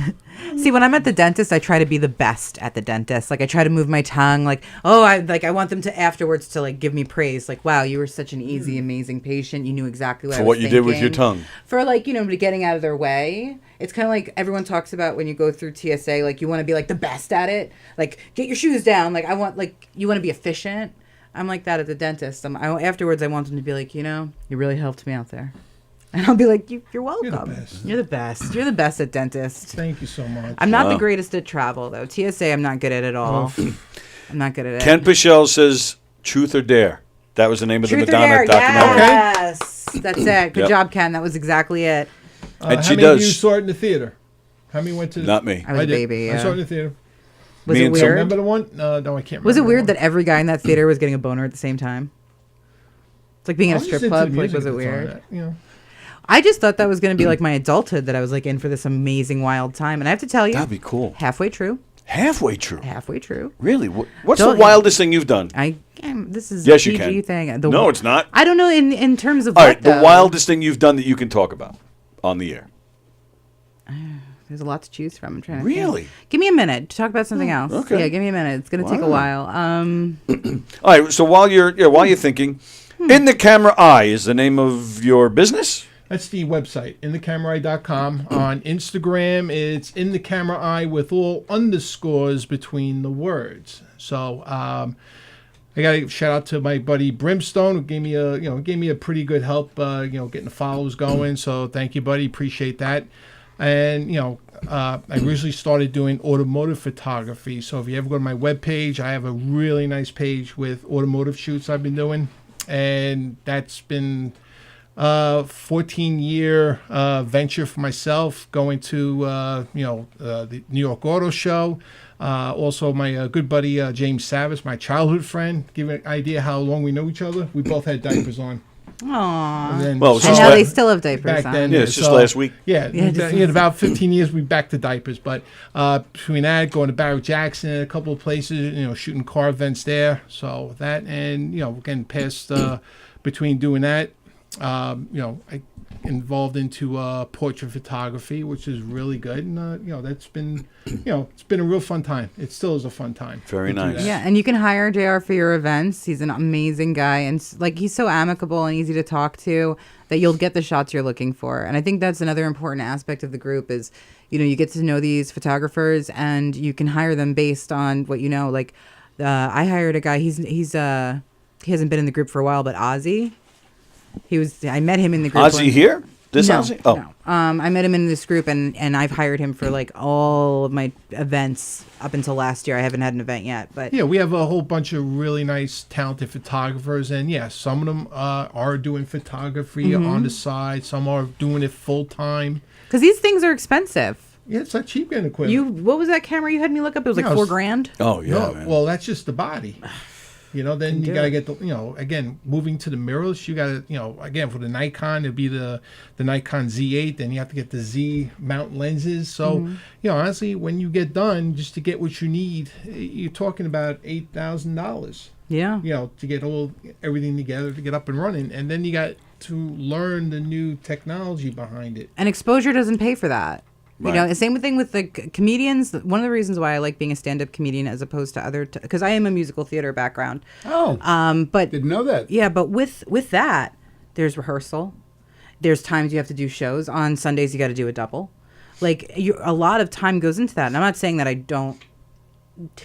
see, when I'm at the dentist, I try to be the best at the dentist. Like, I try to move my tongue. Like, I want them to afterwards to like give me praise. Like, wow, you were such an easy, amazing patient. You knew exactly what For I what was you did with your thinking." tongue. For like, getting out of their way. It's kind of like everyone talks about when you go through TSA. Like, you want to be like the best at it. Like, get your shoes down. Like, you want to be efficient. I'm like that at the dentist. Afterwards, I want them to be like, you really helped me out there. And I'll be like, you're welcome. You're the best. You're the best at dentist. Thank you so much. I'm not the greatest at travel, though. TSA, I'm not good at all. I'm not good at it. Ken Pichel says, Truth or Dare. That was the name of the Truth or Madonna Dare, documentary. yes. That's it. Good Yep. job, Ken. That was exactly it. And how she many does. of you saw it in the theater? How many went to? Not me. I was a did. baby, I saw it yeah. in the theater. Was Me it and weird? Remember the one? No, I can't remember. Was it weird the that every guy in that theater was getting a boner at the same time? It's like being in a strip club. Like, was it weird? I just thought that was going to be like my adulthood, that I was like in for this amazing wild time. And I have to tell you, That'd be cool. halfway true. Halfway true. Halfway true. Really? What's Don't- the wildest thing you've done? This is Yes, a you PG can. thing. No, it's not. I don't know in terms of All what, right, the though? wildest thing you've done that you can talk about on the air. There's a lot to choose from. I'm trying to Really? think. Give me a minute to talk about something else. okay. Yeah, give me a minute. It's going to take a while. All right, so while you're thinking, In the Camera Eye is the name of your business? That's the website, inthecameraeye.com. On Instagram, it's inthecameraeye with all underscores between the words. So I got to shout out to my buddy Brimstone, who gave me a pretty good help, getting the follows going. So thank you, buddy. Appreciate that. And I recently started doing automotive photography. So if you ever go to my webpage, I have a really nice page with automotive shoots I've been doing, and that's been 14-year venture for myself, going to the New York Auto Show. Also, my good buddy James Savis, my childhood friend. Give you an idea how long we know each other. We both had diapers on. Aww. And now they still have diapers back on. then. Yeah, it's just last week. Yeah, in about 15 years, we back to diapers. But between that, going to Barrett Jackson, a couple of places, shooting car events there. So that, and getting past between doing that. I involved into portrait photography, which is really good, and that's been it's been a real fun time. It still is a fun time. Very nice. Yeah, and you can hire JR for your events. He's an amazing guy, and he's so amicable and easy to talk to that you'll get the shots you're looking for. And I think that's another important aspect of the group is you get to know these photographers, and you can hire them based on what you know. Like I hired a guy. He hasn't been in the group for a while, but Ozzy. I met him in the group. Ozzy here? This no, Ozzy? Oh. No. I met him in this group, and I've hired him for like all of my events up until last year. I haven't had an event yet, but yeah, we have a whole bunch of really nice, talented photographers, and yeah, some of them are doing photography on the side. Some are doing it full time. Because these things are expensive. Yeah, it's not cheap getting equipment. What was that camera you had me look up? It was like $4,000. Oh yeah. No, Man. well, that's just the body. Then you got to get the, again, moving to the mirrors, you got to, again, for the Nikon, it'd be the Nikon Z8, then you have to get the Z mount lenses. So, honestly, when you get done, just to get what you need, you're talking about $8,000. Yeah. To get everything together to get up and running. And then you got to learn the new technology behind it. And exposure doesn't pay for that. Right. The same thing with the comedians. One of the reasons why I like being a stand-up comedian as opposed to other, because I am a musical theater background. Oh, but didn't know that. Yeah, but with that, there's rehearsal. There's times you have to do shows. On Sundays, you got to do a double. A lot of time goes into that. And I'm not saying that I don't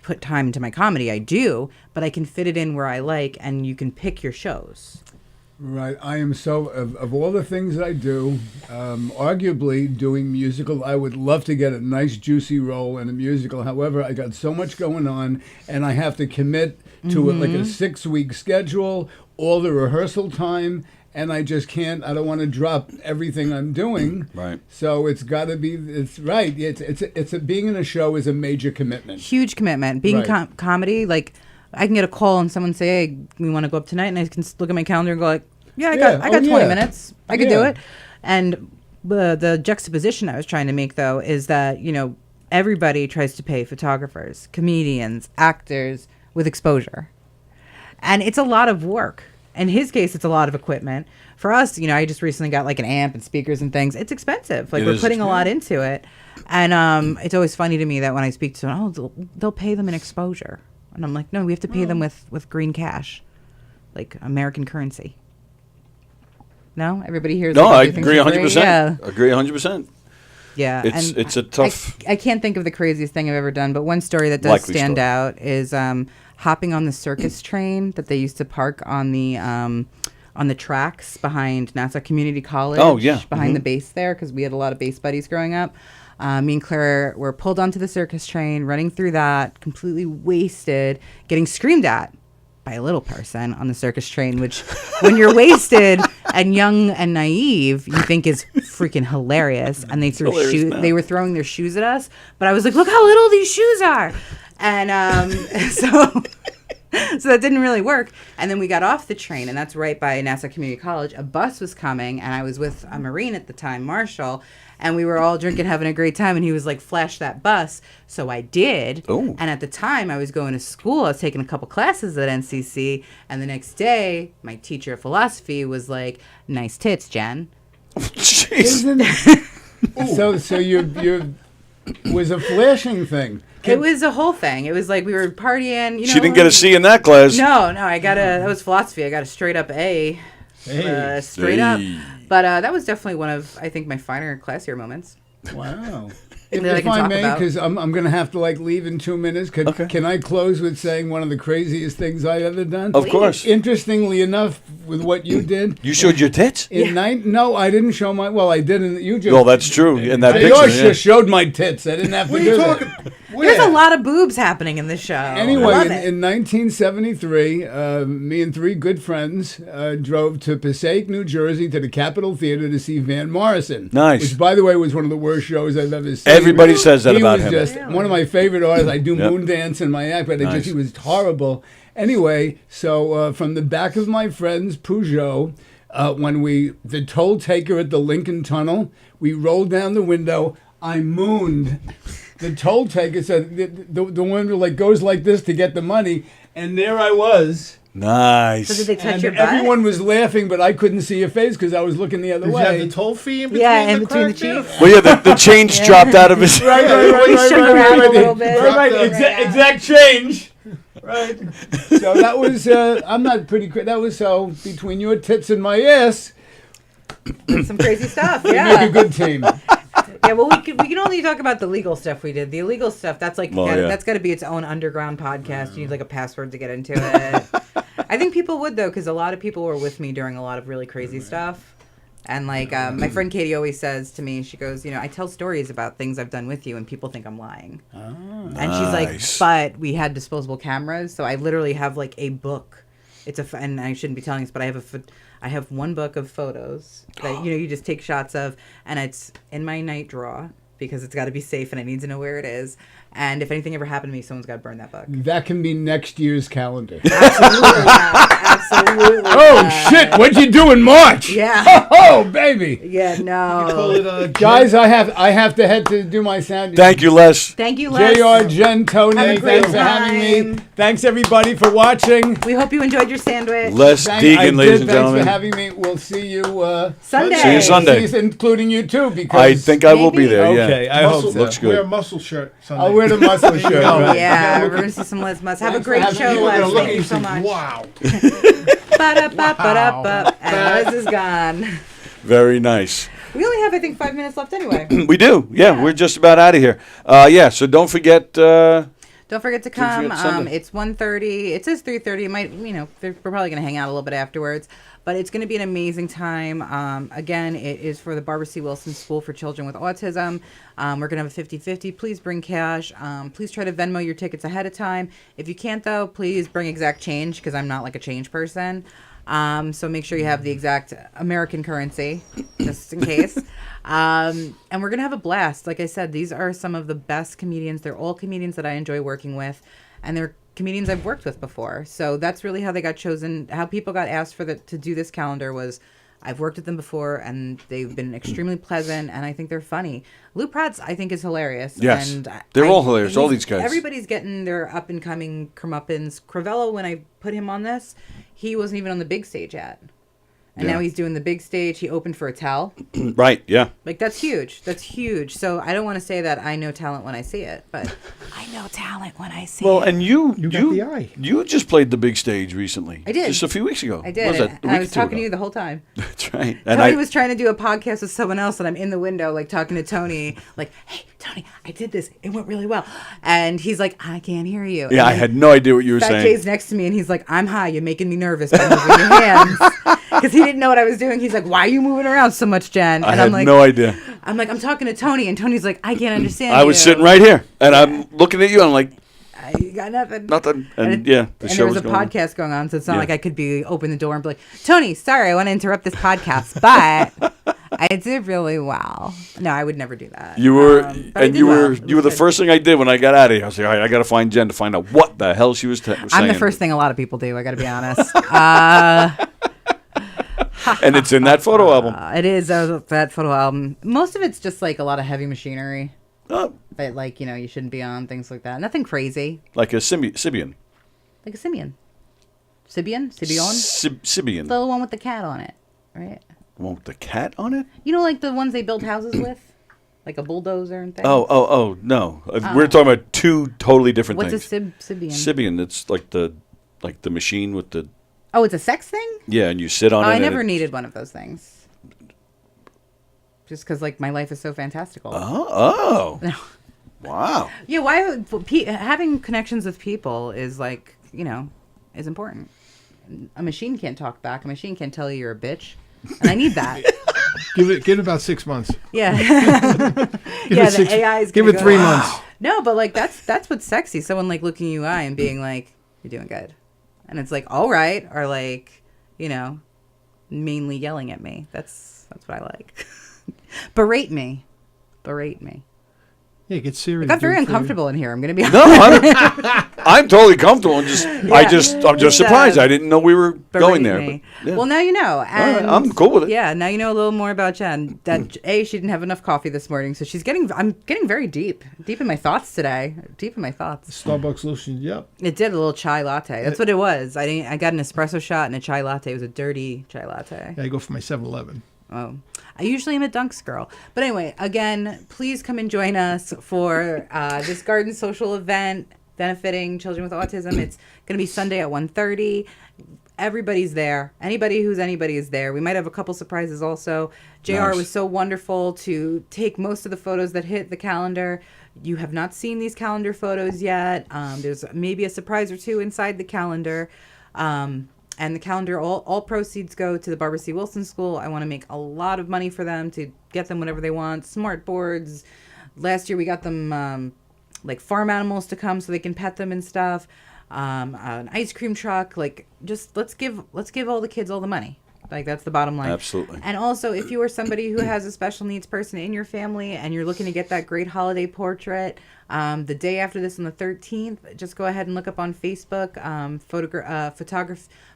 put time into my comedy. I do, but I can fit it in where I like, and you can pick your shows. Right. I am so, of all the things I do, arguably doing musical, I would love to get a nice juicy role in a musical. However, I got so much going on, and I have to commit to like a 6-week schedule, all the rehearsal time, and I just can't. I don't want to drop everything I'm doing. Right. So it's got to be. It's right. It's being in a show is a major commitment. Huge commitment. Being comedy, I can get a call and someone say, "Hey, we want to go up tonight," and I can look at my calendar and go like, "Yeah, I got 20 minutes. I could do it." And the juxtaposition I was trying to make though is that everybody tries to pay photographers, comedians, actors with exposure, and it's a lot of work. In his case, it's a lot of equipment. For us, I just recently got an amp and speakers and things. It's expensive. We're putting a lot into it, and it's always funny to me that when I speak to them, they'll pay them in exposure. And I'm like, no, we have to pay them with green cash, like American currency. No, everybody hears. No, I agree 100%. Yeah, agree 100%. Yeah, it's a tough. I can't think of the craziest thing I've ever done, but one story that does stand out is hopping on the circus train that they used to park on the tracks behind Nassau Community College. Oh yeah, behind the base there, because we had a lot of base buddies growing up. Me and Claire were pulled onto the circus train, running through that, completely wasted, getting screamed at by a little person on the circus train, which when you're wasted and young and naive, you think is freaking hilarious. And they they were throwing their shoes at us, but I was like, look how little these shoes are. And so that didn't really work. And then we got off the train, and that's right by Nassau Community College. A bus was coming, and I was with a Marine at the time, Marshall, and we were all drinking, having a great time, and he was like, flash that bus. So I did. Ooh. And at the time, I was going to school. I was taking a couple classes at NCC, and the next day, my teacher of philosophy was like, nice tits, Jen. Jeez. So you was a flashing thing. It was a whole thing. It was like we were partying. She didn't get a C in that class. No, that was philosophy. I got a straight up A. Straight up. But that was definitely one of, I think, my finer, classier moments. Wow. That I If can I talk may, about. because I'm going to have to leave in 2 minutes. Can I close with saying one of the craziest things I've ever done? Of course. Interestingly enough, with what you did. You showed your tits? No, I didn't show my. Well, I didn't. You just. Well, that's true. In that JR picture, just showed my tits. I didn't have to do that. There's a lot of boobs happening in this show. Anyway, I love in 1973, me and 3 good friends drove to Passaic, New Jersey, to the Capitol Theater to see Van Morrison. Nice. Which, by the way, was one of the worst shows I've ever seen. Everybody says that he about was him. Just one of my favorite artists. I do Moondance in my act, but Nice. he was horrible. Anyway, so from the back of my friend's Peugeot, when the toll taker at the Lincoln Tunnel, we rolled down the window. I mooned. The toll taker said the window goes like this to get the money, and there I was. Nice. So did they touch And your butt? everyone was laughing, but I couldn't see your face because I was looking the other Did way. you have the toll fee in between in the between the crack cheeks. Well, yeah, the change dropped out of his. Right. Shook around a little bit. Right. Exact change. Right. So that was. I'm not pretty. That was between your tits and my ass. Some crazy stuff. We Yeah. make a good team. Yeah, well, we can only talk about the legal stuff we did. The illegal stuff, that's that's got to be its own underground podcast. You need a password to get into it. I think people would, though, because a lot of people were with me during a lot of really crazy stuff. And my friend Katie always says to me, she goes, I tell stories about things I've done with you, and people think I'm lying. Oh, and she's like, but we had disposable cameras, so I literally have a book. And I shouldn't be telling this, but I have one book of photos that you just take shots of, and it's in my night drawer because it's got to be safe and I need to know where it is. And if anything ever happened to me, someone's got to burn that book. That can be next year's calendar. Absolutely, absolutely. Oh shit! What'd you do in March? Yeah. Oh baby. Yeah. No. Guys, I have to head to do my sound. Thank you, Les. Thank you, Les. JR, Jen, Tony, Have a great thanks for having me. time. Thanks everybody for watching. We hope you enjoyed your sandwich. Les Degen, ladies and Thanks gentlemen. for having me. We'll see you Sunday. See you Sunday. including you too. Because I think I will be there. Yeah. Okay, I hope so. Looks good. Wear a muscle shirt Sunday. I'll wear the muscle shirt. Right. Yeah, we're going to see some Les Must. Have a Thanks for great having show, me. Les. Thank you so much. Wow. Ba-da-ba-ba-da-ba. And Les is gone. Very nice. We only have, I think, 5 minutes left anyway. We do. Yeah, we're just about out of here. So don't forget. Don't forget to come. Sunday. It's 1:30. It says 3:30. It might, we're probably going to hang out a little bit afterwards. But it's going to be an amazing time. Again, it is for the Barbara C. Wilson School for Children with Autism. We're going to have a 50-50. Please bring cash. Please try to Venmo your tickets ahead of time. If you can't, though, please bring exact change because I'm not a change person. So make sure you have the exact American currency, just in case. And we're going to have a blast. Like I said, these are some of the best comedians. They're all comedians that I enjoy working with. And they're comedians I've worked with before. So that's really how they got chosen. How people got asked to do this calendar was I've worked with them before, and they've been extremely pleasant, and I think they're funny. Lou Pratt's, I think, is hilarious. Yes, and they're all hilarious, all these guys. Everybody's getting their up-and-coming comeuppance. Crivello, when I put him on this, he wasn't even on the big stage yet. And now he's doing the big stage. He opened for Attell. Right, yeah. That's huge. That's huge. So I don't want to say that I know talent when I see it, but I know talent when I see it. Well, and you got the eye. You just played the big stage recently. I did. Just a few weeks ago. I did. What was that, and I was talking to you the whole time. That's right. And Tony was trying to do a podcast with someone else, and I'm in the window, talking to Tony, hey, Tony, I did this. It went really well. And he's like, I can't hear you. Yeah, I had no idea what you were Fat saying. Jay's next to me, and he's like, I'm high. You're making me nervous by moving your hands. Because he didn't know what I was doing. He's like, why are you moving around so much, Jen? And I had I'm like, no idea. I'm like, I'm talking to Tony, and Tony's like, I can't understand I was sitting right here, and I'm looking at you, and I'm like, I got nothing. Nothing. And there show was a going on. podcast going on, so it's not like I could open the door and be like, Tony, sorry, I want to interrupt this podcast, but I did really well. No, I would never do that. You were, and you were the first thing I did when I got out of here. I was like, all right, I got to find Jen to find out what the hell she was saying. I'm the first thing a lot of people do. I got to be honest. And it's in that photo album. It is that photo album. Most of it's just a lot of heavy machinery. Oh. That you shouldn't be on, things like that. Nothing crazy. Like a Sibian. Like a Sibian. Sibian? Sibian. The one with the cat on it, right? The one with the cat on it? You know, like the ones they build houses with? Like a bulldozer and things? Oh, no. We're talking about two totally different things. What's a Sibian? Sibian, it's like the machine with the... Oh, it's a sex thing? Yeah, and you sit on it. I never needed one of those things. just because like my life is so fantastical. Oh. Wow. Yeah, why having connections with people is like, is important. A machine can't talk back. A machine can't tell you you're a bitch. And I need that. Give it about 6 months. Yeah. The AI is give it 3 months. No, but like that's what's sexy. Someone like looking you in the eye and being like, "You're doing good," and it's like, "All right," or like, mainly yelling at me. That's what I like. Berate me. Yeah, get serious. It got very uncomfortable in here. I'm gonna be honest. No, I'm totally comfortable. I'm just surprised. I didn't know we were going there. Me. But, yeah. Well, now you know. And I'm cool with it. Yeah, now you know a little more about Jen. That she didn't have enough coffee this morning, so I'm getting very deep in my thoughts today. Deep in my thoughts. Starbucks solution. Yep. It did a little chai latte. That's what it was. I got an espresso shot and a chai latte. It was a dirty chai latte. Yeah, I go for my 7-Eleven. Oh, I usually am a Dunks girl. But anyway, again, please come and join us for this garden social event benefiting children with autism. It's going to be Sunday at 1:30. Everybody's there. Anybody is there. We might have a couple surprises also. JR Nice. was so wonderful to take most of the photos that hit the calendar. You have not seen these calendar photos yet. There's maybe a surprise or two inside the calendar. And the calendar, all proceeds go to the Barbara C. Wilson School. I want to make a lot of money for them to get them whatever they want. Smart boards. Last year we got them like farm animals to come so they can pet them and stuff. An ice cream truck. Like, just let's give all the kids all the money. Like, that's the bottom line. Absolutely. And also, if you are somebody who has a special needs person in your family and you're looking to get that great holiday portrait, the day after this on the 13th, just go ahead and look up on Facebook,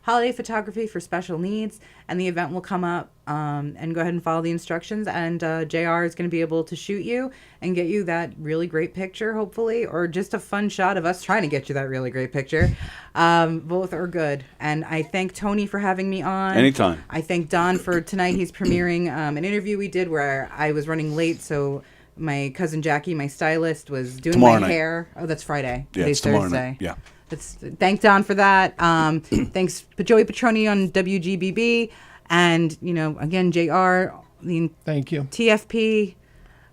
holiday photography for special needs, and the event will come up, and go ahead and follow the instructions, and JR is going to be able to shoot you and get you that really great picture, hopefully, or just a fun shot of us trying to get you that really great picture. Both are good. And I thank Tony for having me on. Anytime. I thank Don for tonight. He's premiering an interview we did where I was running late, so my cousin Jackie, my stylist, was doing Tomorrow my night. hair. Oh, that's Friday. Yeah, Today's it's tomorrow Thursday. night. Yeah. Thank Don for that. Thanks Joey Petroni on WGBB, and again JR. Thank you. TFP.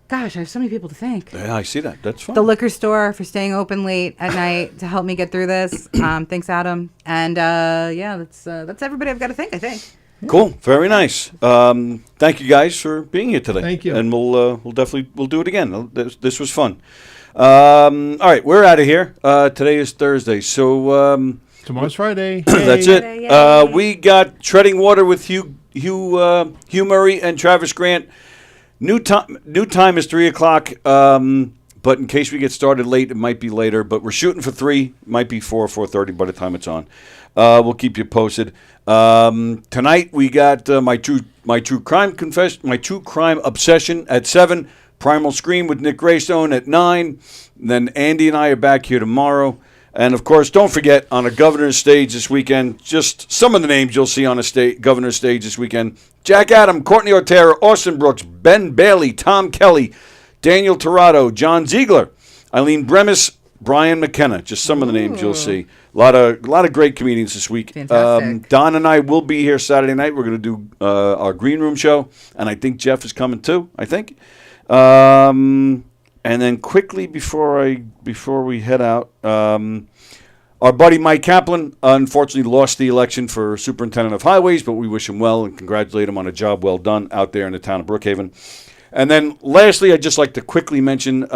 Gosh, I have so many people to thank. Yeah, I see that. That's fine. The liquor store for staying open late at night to help me get through this. Thanks, Adam. And that's everybody I've got to thank, I think. Cool. Very nice. Thank you guys for being here today. Thank you. And we'll do it again. This was fun. All right, we're out of here. Today is Thursday, so Tomorrow's Friday. that's it. We got Treading Water with Hugh Murray and Travis Grant. New time is 3:00. But in case we get started late, it might be later. But we're shooting for 3. Might be 4 or 4:30 by the time it's on. We'll keep you posted. Tonight we got my true crime obsession at 7. Primal Scream with Nick Greystone at 9. Then Andy and I are back here tomorrow. And, of course, don't forget, on a governor's stage this weekend, just some of the names you'll see on a governor's stage this weekend. Jack Adam, Courtney Otero, Austin Brooks, Ben Bailey, Tom Kelly, Daniel Torado, John Ziegler, Eileen Bremis, Brian McKenna. Just some of the names you'll see. A lot of great comedians this week. Fantastic. Don and I will be here Saturday night. We're going to do our Green Room show. And I think Jeff is coming too, I think. And then quickly before we head out, our buddy Mike Kaplan unfortunately lost the election for superintendent of highways, but we wish him well and congratulate him on a job well done out there in the town of Brookhaven. And then lastly, I'd just like to quickly mention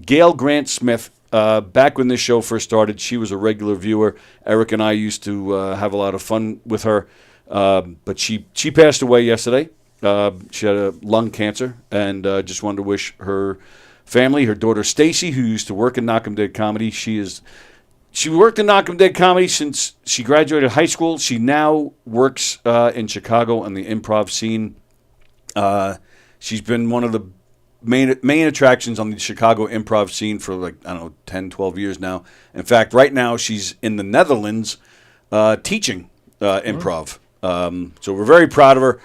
Gail Grant Smith. Back when this show first started, she was a regular viewer. Eric and I used to have a lot of fun with her, but she passed away yesterday. She had a lung cancer, and just wanted to wish her family, her daughter Stacy, who used to work in Knockem Dead Comedy. She worked in Knockem Dead Comedy since she graduated high school. She now works in Chicago on the improv scene. She's been one of the main attractions on the Chicago improv scene for 10, 12 years now. In fact, right now she's in the Netherlands teaching improv. So we're very proud of her.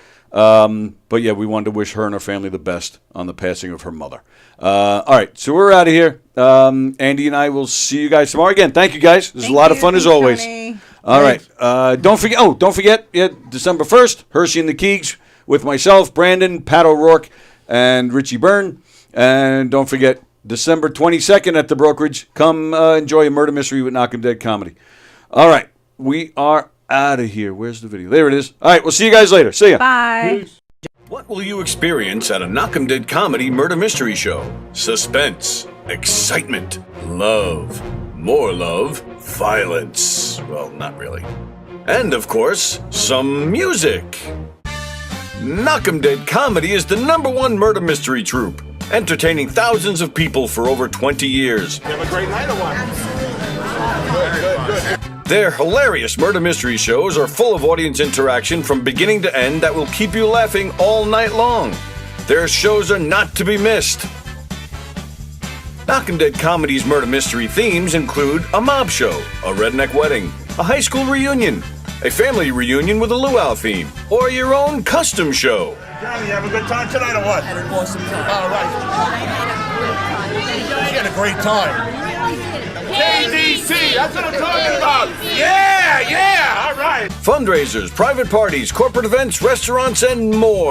But yeah, we wanted to wish her and her family the best on the passing of her mother. All right, so we're out of here. Andy and I will see you guys tomorrow. Again, thank you guys. This is a lot of fun as always. Tony. All right. Don't forget, December 1st, Hershey and the Keegs with myself, Brandon, Pat O'Rourke, and Richie Byrne. And don't forget, December 22nd at the brokerage. Come enjoy a murder mystery with Knockem Dead Comedy. All right, we are out of here. Where's the video? There it is. All right, we'll see you guys later. See ya. Bye. Peace. What will you experience at a Knockem Dead Comedy murder mystery show? Suspense, excitement, love, more love, violence. Well, not really. And, of course, some music. Knockem Dead Comedy is the #1 murder mystery troupe, entertaining thousands of people for over 20 years. You have a great night or what? Good. Their hilarious murder mystery shows are full of audience interaction from beginning to end that will keep you laughing all night long. Their shows are not to be missed. Knockem Dead Comedy's murder mystery themes include a mob show, a redneck wedding, a high school reunion, a family reunion with a luau theme, or your own custom show. Johnny, you have a good time tonight or what? I had an awesome time. All right. You had a great time. KDC, that's what I'm talking about. Yeah, all right. Fundraisers, private parties, corporate events, restaurants, and more.